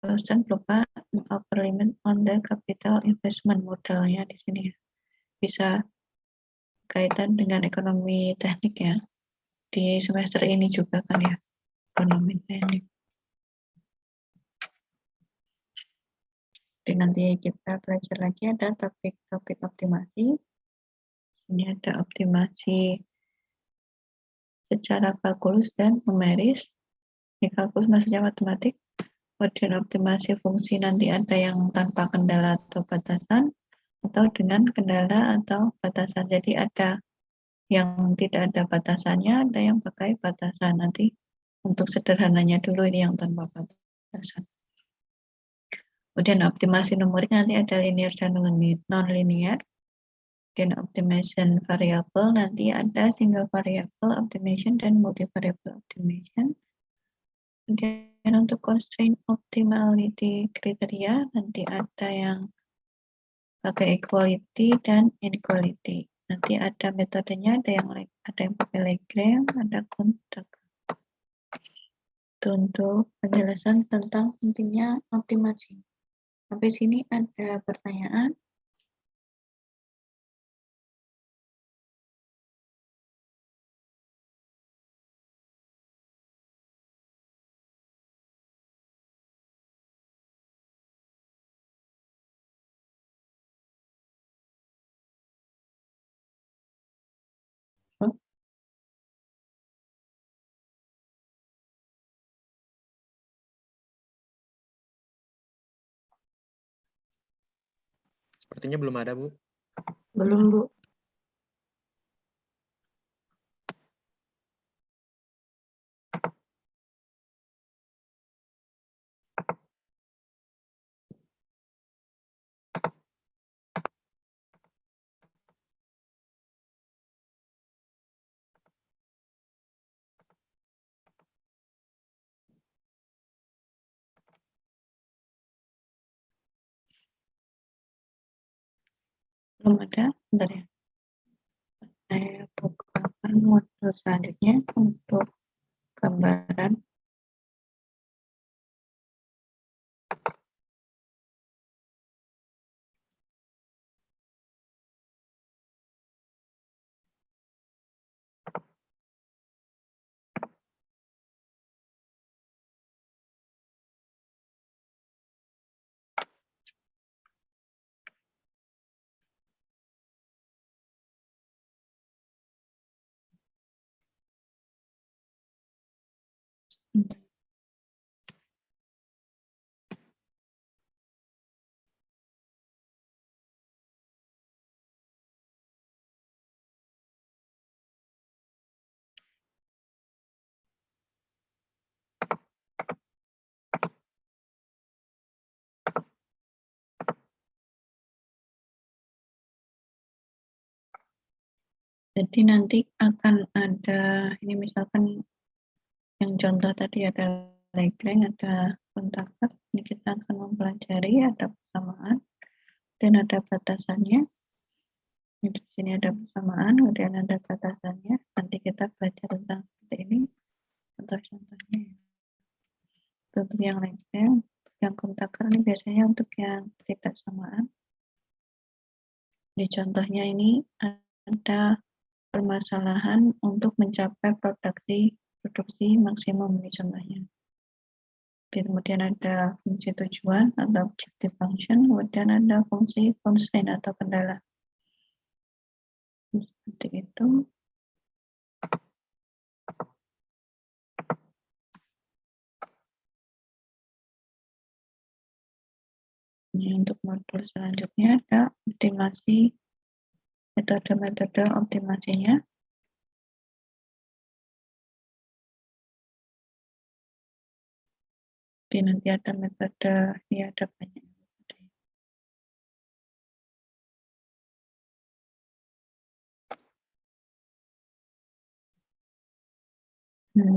question berupa upper limit on the capital investment, modalnya di sini ya. Bisa kaitan dengan ekonomi teknik ya, di semester ini juga kan ya, ekonomi teknik. Jadi nanti kita belajar lagi ada topik-topik optimasi. Ini ada optimasi secara kalkulus dan numeris. Ini kalkulus maksudnya matematik. Kemudian optimasi fungsi nanti ada yang tanpa kendala atau batasan, atau dengan kendala atau batasan. Jadi ada yang tidak ada batasannya, ada yang pakai batasan. Nanti untuk sederhananya dulu ini yang tanpa batasan. Kemudian optimasi numerik nanti ada linear dan non-linear. Dan optimization variable nanti ada single variable optimization dan multivariable optimization. Kemudian untuk constraint optimality kriteria nanti ada yang pakai equality dan inequality. Nanti ada metodenya, ada yang pakai Lagrange, ada kontak. Itu untuk penjelasan tentang pentingnya optimasi. Sampai sini ada pertanyaan? Sepertinya belum ada, Bu. Belum, Bu. Belum ada? Bentar ya. Saya bukakan modul selanjutnya untuk gambaran. Jadi nanti akan ada, ini misalkan yang contoh tadi adalah Lagrange, ada kontakter. Ini kita akan mempelajari ada persamaan dan ada batasannya. Di sini ada persamaan, kemudian ada batasannya. Nanti kita belajar tentang seperti ini. Contoh-contohnya. Untuk yang Lagrange, yang kontakter ini biasanya untuk yang tidak samaan. Di contohnya ini ada permasalahan untuk mencapai produksi maksimum di contohnya. Kemudian ada fungsi tujuan atau objective function, kemudian ada fungsi constraint atau kendala. Seperti itu. Ini untuk modul selanjutnya ada optimasi, metode-metode optimasinya. Jadi nanti ada metode, ya ada banyak metode.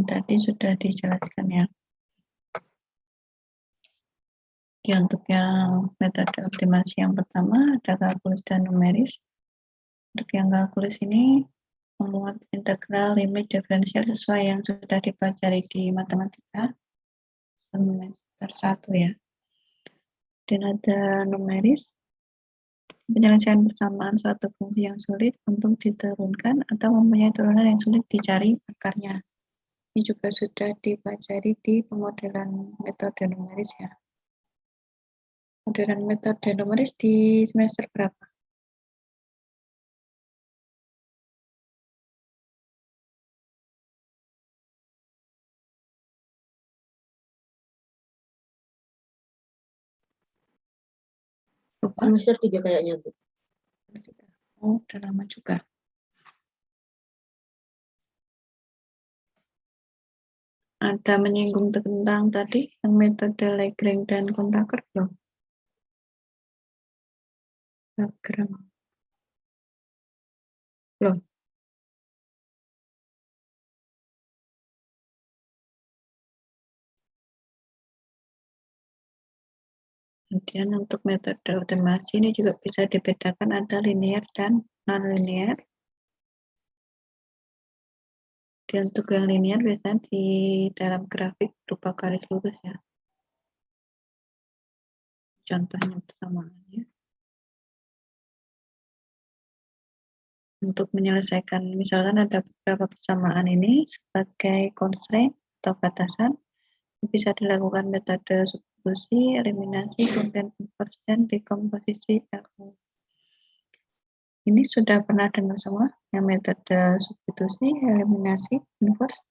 Tadi sudah dijelaskan ya. Ya, untuk yang metode optimasi yang pertama ada kalkulus dan numeris. Untuk yang kalkulus ini memuat integral, limit, diferensial sesuai yang sudah dipelajari di matematika semester 1 ya. Dan ada numeris, penyelesaian persamaan suatu fungsi yang sulit untuk diturunkan atau mempunyai turunan yang sulit dicari akarnya. Ini juga sudah dipelajari di pemodelan metode numeris ya. Modelan metode numeris di semester berapa? Lupa? Semester 3 kayaknya, Bu. Oh, udah lama juga. Ada menyinggung tentang tadi yang metode Lagrange dan kontakter belum? Lagrange. Belum. Kemudian untuk metode optimasi ini juga bisa dibedakan ada linear dan non-linear. Dan untuk yang linear biasanya di dalam grafik berupa garis lurus ya. Contohnya persamaannya. Untuk menyelesaikan, misalkan ada beberapa persamaan ini sebagai constraint atau batasan, bisa dilakukan metode substitusi, eliminasi, kemudian conversion, dekomposisi, LU. Ini sudah pernah dengar semua yang metode substitusi, eliminasi, inverse?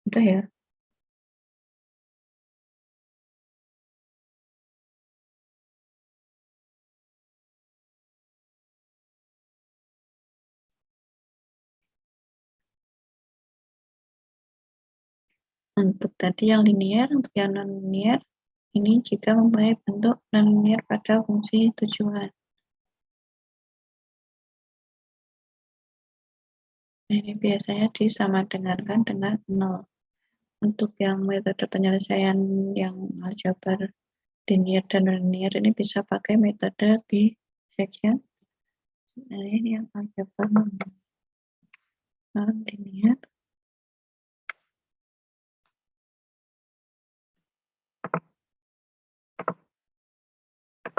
Udah ya? Untuk tadi yang linear, untuk yang non-linear, ini jika mempunyai bentuk non-linear pada fungsi tujuan. Ini biasanya disamadengankan dengan 0. Untuk yang metode penyelesaian yang aljabar linear dan non-linear ini bisa pakai metode bisection. Nah, ini yang aljabar non-linear.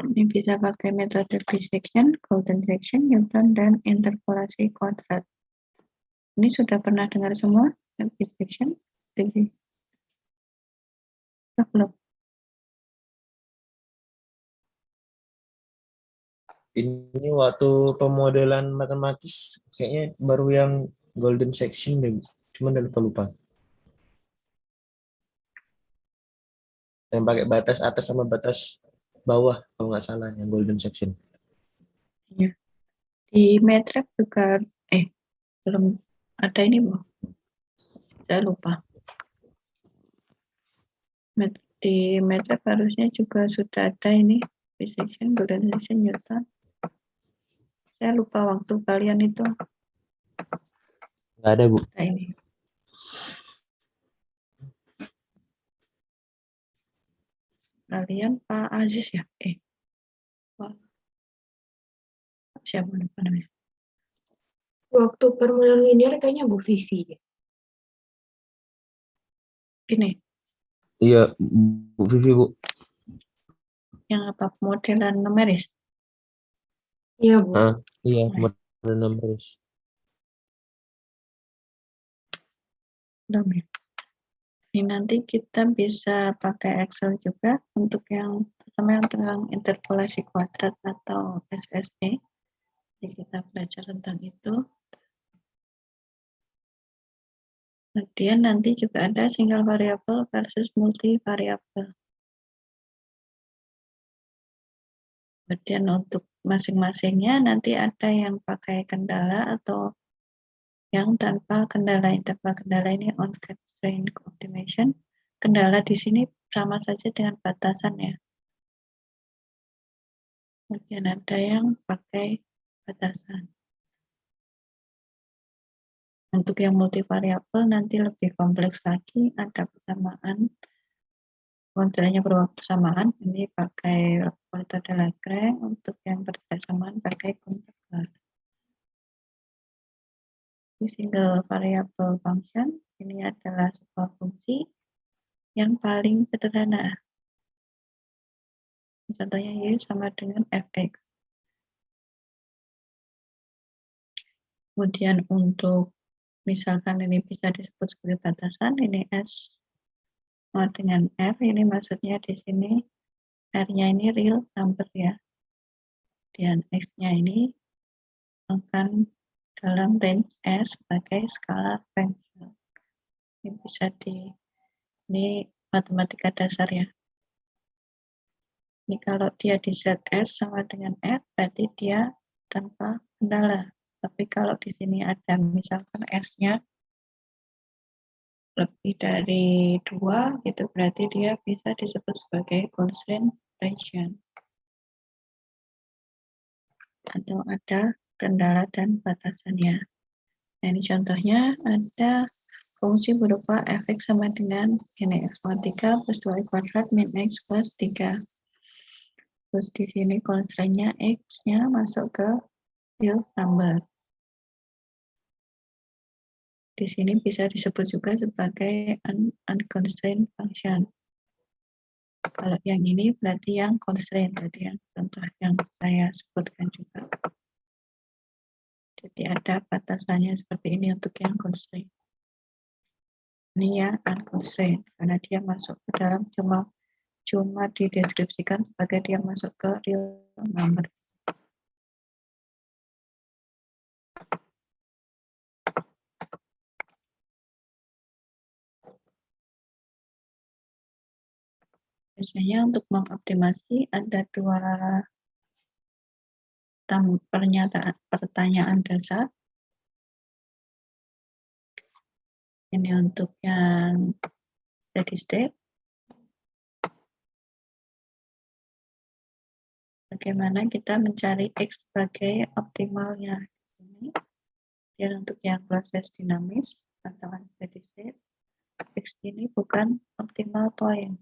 Ini bisa pakai metode bisection, golden section, Newton, dan interpolasi kuadrat. Ini sudah pernah dengar semua? Bisection? Belum. Ini waktu pemodelan matematis kayaknya baru yang golden section deh, cuma udah lupa. Yang pakai batas atas sama batas bawah kalau nggak salah yang golden section. Ya. Di MATLAB juga belum ada ini, Bu. Saya lupa. Di MATLAB harusnya juga sudah ada ini bisection, golden section, Newton. Saya lupa waktu kalian itu. Nggak ada, Bu. Nah, ini. Kalian Pak Aziz ya? Pak, siapa lupa namanya? Waktu permodalan linear kayaknya Bu Vivi deh. Ini, Iya, Bu Vivi, Bu. yang apa? Modelan numeris. Iya Bu. Iya, model numeris. Belum ya? Ini nanti kita bisa pakai Excel juga untuk yang pertama yang tentang interpolasi kuadrat atau SSE. Jadi kita belajar tentang itu. Kemudian nanti juga ada single variable versus multi variable. Kemudian untuk masing-masingnya nanti ada yang pakai kendala atau yang tanpa kendala. Tanpa kendala ini on constraint optimization. Kendala di sini sama saja dengan batasan ya. Kemudian ada yang pakai batasan. Untuk yang multivariabel nanti lebih kompleks lagi, ada persamaan, konstrainya bersamaan, ini pakai metode Lagrange, untuk yang bersamaan pakai konverter. Di single variable function, ini adalah sebuah fungsi yang paling sederhana. Contohnya y sama dengan fx. Kemudian untuk misalkan ini bisa disebut sebagai batasan, ini S sama dengan R, ini maksudnya di sini R-nya ini real number ya. Dan X-nya ini akan dalam range S sebagai scalar function. Ini bisa ini matematika dasar ya. Ini kalau dia di ZS sama dengan R, berarti dia tanpa kendala. Tapi kalau di sini ada misalkan S-nya lebih dari 2, gitu berarti dia bisa disebut sebagai constraint region. Atau ada kendala dan batasannya. Nah, ini contohnya ada fungsi berupa fx sama dengan ini x-3 plus 2y kuadrat min x plus 3. Terus di sini constraint-nya x-nya masuk ke real number. Di sini bisa disebut juga sebagai unconstrained function. Kalau yang ini berarti yang constraint tadi yang contoh yang saya sebutkan juga. Jadi ada batasannya seperti ini untuk yang constraint. Ini yang unconstrained karena dia masuk ke dalam cuma dideskripsikan sebagai dia masuk ke real number. Biasanya untuk mengoptimasi ada dua pertanyaan dasar. Ini untuk yang steady state. Bagaimana kita mencari X sebagai optimalnya. Dan untuk yang proses dinamis atau steady state, X ini bukan optimal point.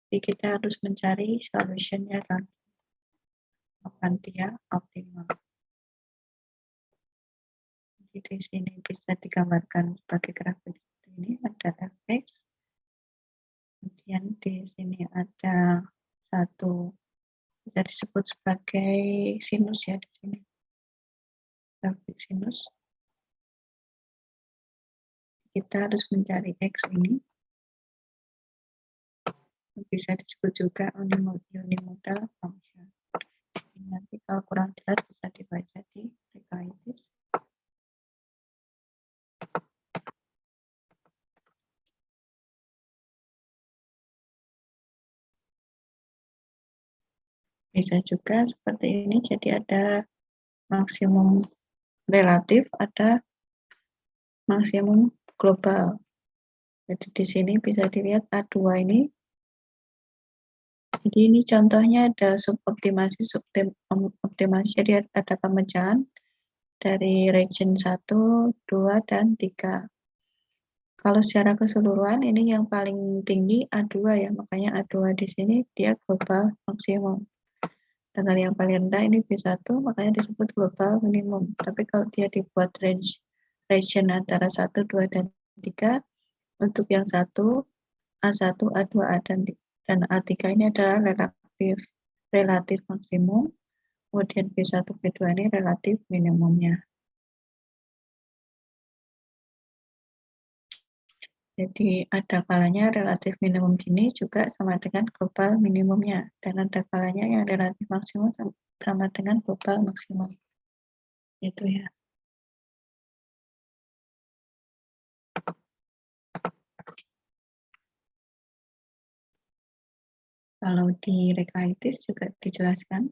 Jadi kita harus mencari solutionnya lagi. Kapan dia optimal. Jadi di sini bisa digambarkan sebagai grafik ini ada fx. Kemudian di sini ada satu bisa disebut sebagai sinus ya di sini. Grafik sinus. Kita harus mencari x ini. Bisa disebut juga unimodal function. Nanti kalau kurang jelas bisa dibaca di rekaitis. Bisa juga seperti ini, jadi ada maksimum relatif, ada maksimum global. Jadi di sini bisa dilihat A2 ini Jadi ini contohnya ada suboptimasi, suboptimasi. Jadi ada pemecahan dari region 1, 2, dan 3. Kalau secara keseluruhan ini yang paling tinggi A2 ya, makanya A2 di sini dia global maksimum. Dengan yang paling rendah ini B1, makanya disebut global minimum. Tapi kalau dia dibuat region antara 1, 2, dan 3, untuk yang 1, A1, A2, A dan A3 ini adalah relatif maksimum, kemudian B1, B2 ini relatif minimumnya. Jadi ada kalanya relatif minimum gini juga sama dengan global minimumnya, dan ada kalanya yang relatif maksimum sama dengan global maksimum. Itu ya. Kalau di Rekaitis juga dijelaskan,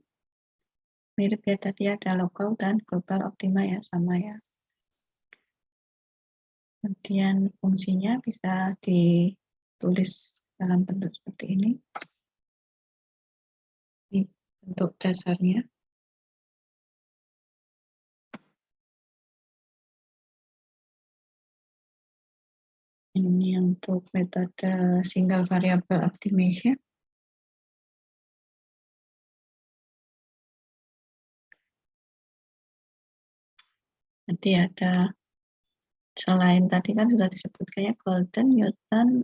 mirip ya tadi ada lokal dan global optima ya, sama ya. Kemudian fungsinya bisa ditulis dalam bentuk seperti ini. Ini bentuk dasarnya. Ini untuk metode single variable optimization. Nanti ada, selain tadi kan sudah disebutkannya Golden, Newton,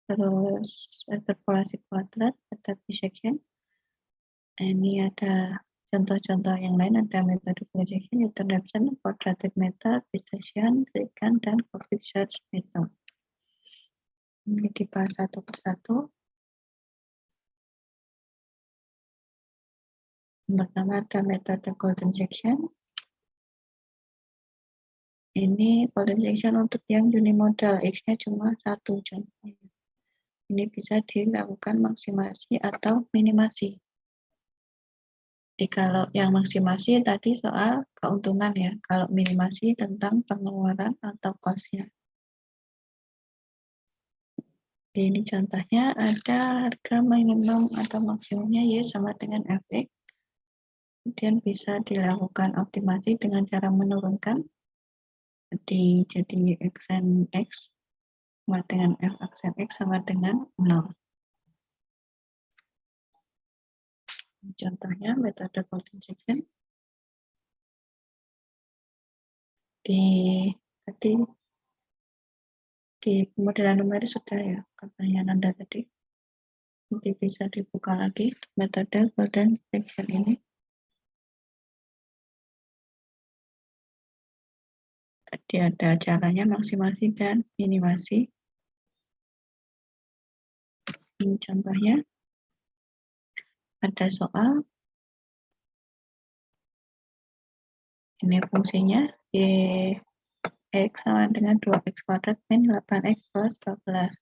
terus interpolasi kuadrat, ada bisection. Ini ada contoh-contoh yang lain, ada metode projection, Newton-Raphson, quadratic method, bisection, secant, dan Kopik search method. Ini dibahas satu persatu. Yang pertama ada metode golden section. Ini golden section untuk yang unimodal, X-nya cuma 1 contohnya. Ini bisa dilakukan maksimasi atau minimasi. Jadi kalau yang maksimasi tadi soal keuntungan ya, kalau minimasi tentang pengeluaran atau cost-nya. Ini contohnya ada harga minimum atau maksimumnya Y sama dengan Fx. Kemudian bisa dilakukan optimasi dengan cara menurunkan. Jadi Xn X sama dengan F aksen X sama dengan 0. Contohnya metode golden section. Tadi di pemodelan numeris sudah ya pertanyaan Anda tadi. Nanti bisa dibuka lagi metode golden section ini. Tadi ada caranya maksimasi dan minimasi. Ini contohnya. Ada soal. Ini fungsinya X sama dengan 2x kuadrat min 8x plus 12.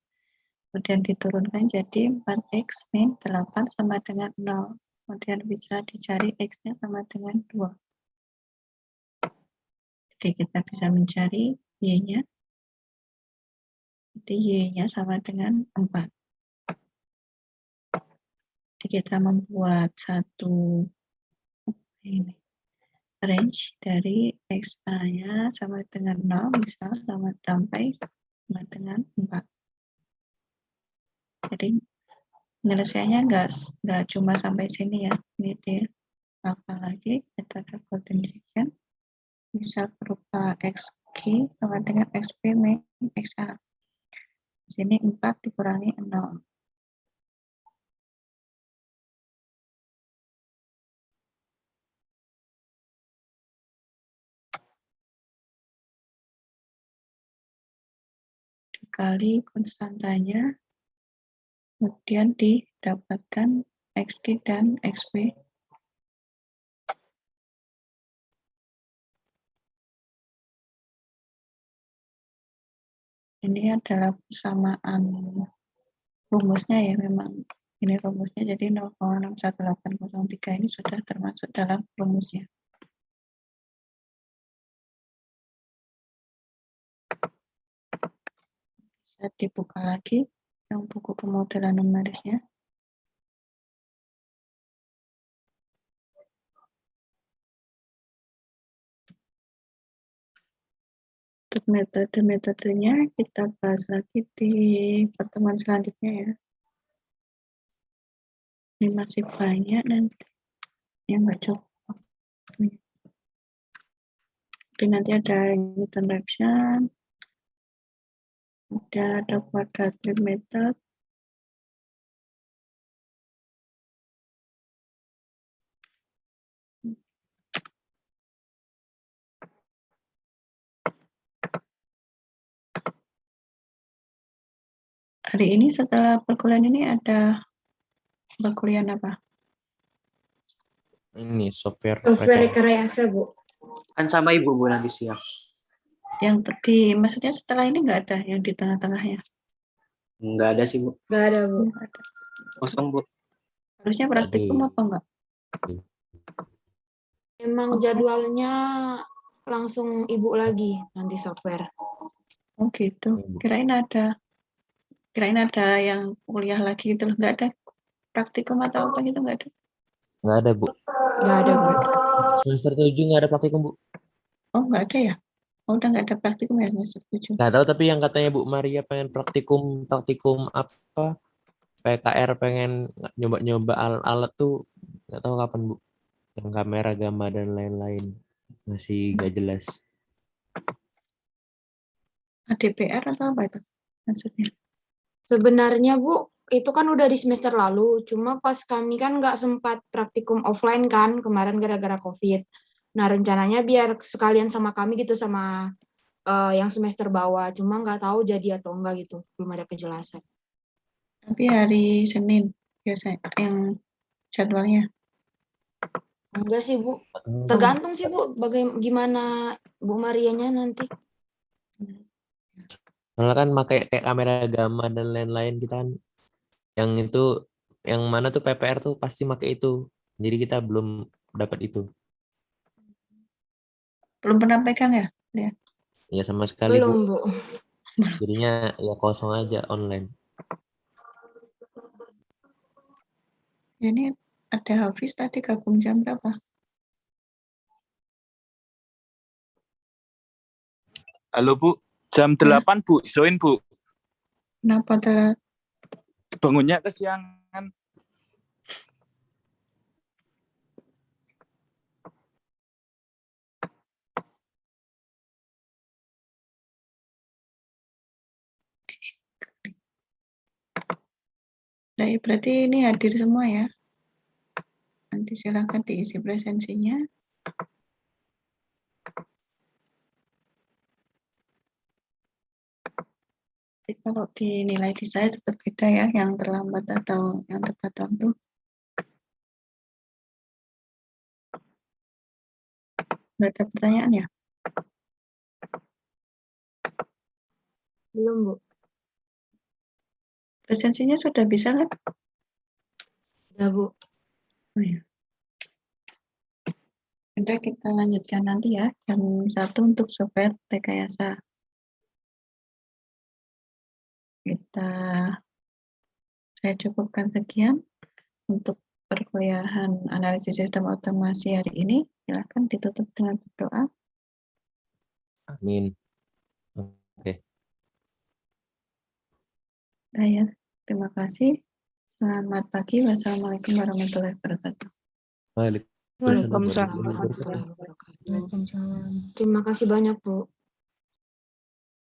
Kemudian diturunkan jadi 4x min 8 sama dengan 0. Kemudian bisa dicari x-nya sama dengan 2. Jadi kita bisa mencari y-nya. Jadi y-nya sama dengan 4. Jadi kita membuat satu ini range dari x-nya sama dengan 0, misal sampai sama dengan 4. Jadi penyelesaiannya nggak cuma sampai sini ya. Ini dia apa lagi metode golden section. Misal berupa xq sama dengan xp min xa. Di sini 4 dikurangi 0. Dikali konstantanya, kemudian didapatkan xq dan xp. Ini adalah persamaan rumusnya ya, memang ini rumusnya, jadi 0,61803 ini sudah termasuk dalam rumusnya. Bisa dibuka lagi yang buku pemodelan numerisnya. Untuk metode-metodenya kita bahas lagi di pertemuan selanjutnya ya. Ini masih banyak nanti yang nggak cukup. Jadi nanti ada interaction, ada quadratic method, hari ini setelah perkuliahan ini ada perkuliahan apa? Ini software Software rekayasa. rekayasa, Bu. Kan sama ibu Bu nanti siang. Yang tadi, maksudnya setelah ini nggak ada yang di tengah-tengahnya? Nggak ada sih Bu. Nggak ada, Bu. Nggak ada. Kosong Bu. Harusnya praktikum Aduh. apa enggak? Emang jadwalnya langsung Ibu lagi nanti software. Oh gitu. Kirain ada yang kuliah lagi gitu loh. Nggak ada praktikum atau apa gitu, nggak ada? Nggak ada, Bu. Nggak ada, Bu. Semester 7 nggak ada praktikum, Bu. Oh nggak ada ya? Oh udah nggak ada praktikum ya semester 7. Nggak tahu, tapi yang katanya Bu Maria pengen praktikum apa, PKR pengen nyoba-nyoba alat tuh, nggak tahu kapan, Bu. Yang kamera, gamma, dan lain-lain. Masih nggak jelas. ADPR atau apa itu maksudnya? Sebenarnya, Bu, itu kan udah di semester lalu. Cuma pas kami kan nggak sempat praktikum offline kan kemarin gara-gara COVID. Nah, rencananya biar sekalian sama kami gitu sama yang semester bawah. Cuma nggak tahu jadi atau enggak gitu. Belum ada kejelasan. Tapi hari Senin biasanya yang jadwalnya. Enggak sih, Bu. Tergantung sih, Bu. Gimana Bu Marianya nanti. Soalnya kan pakai kayak kamera gamma dan lain-lain, kita kan yang itu, yang mana tuh PPR tuh pasti pakai itu. Jadi kita belum dapat itu. Belum pernah pegang ya? Ya sama sekali, Bu. Belum, Bu. Jadinya ya kosong aja online. Ini ada Hafiz tadi gabung jam berapa? Halo Bu, jam 8 Bu, join Bu. Kenapa telat? Bangunnya kesiangan. Nah, berarti ini hadir semua ya? Nanti silakan diisi presensinya. Jadi kalau dinilai di saya tetap beda ya, yang terlambat atau yang tepat waktu. Nggak ada pertanyaan ya? Belum, Bu. Presensinya sudah bisa kan? Udah, Bu. Oh, ya. Udah kita lanjutkan nanti ya, jam 1 untuk software rekayasa. Saya cukupkan sekian untuk perkuliahan analisis sistem otomasi hari ini. Silakan ditutup dengan berdoa. Amin. Oke. Ya, terima kasih. Selamat pagi. Wassalamualaikum warahmatullahi wabarakatuh. Waalaikumsalam warahmatullahi wabarakatuh. Terima kasih banyak, Bu.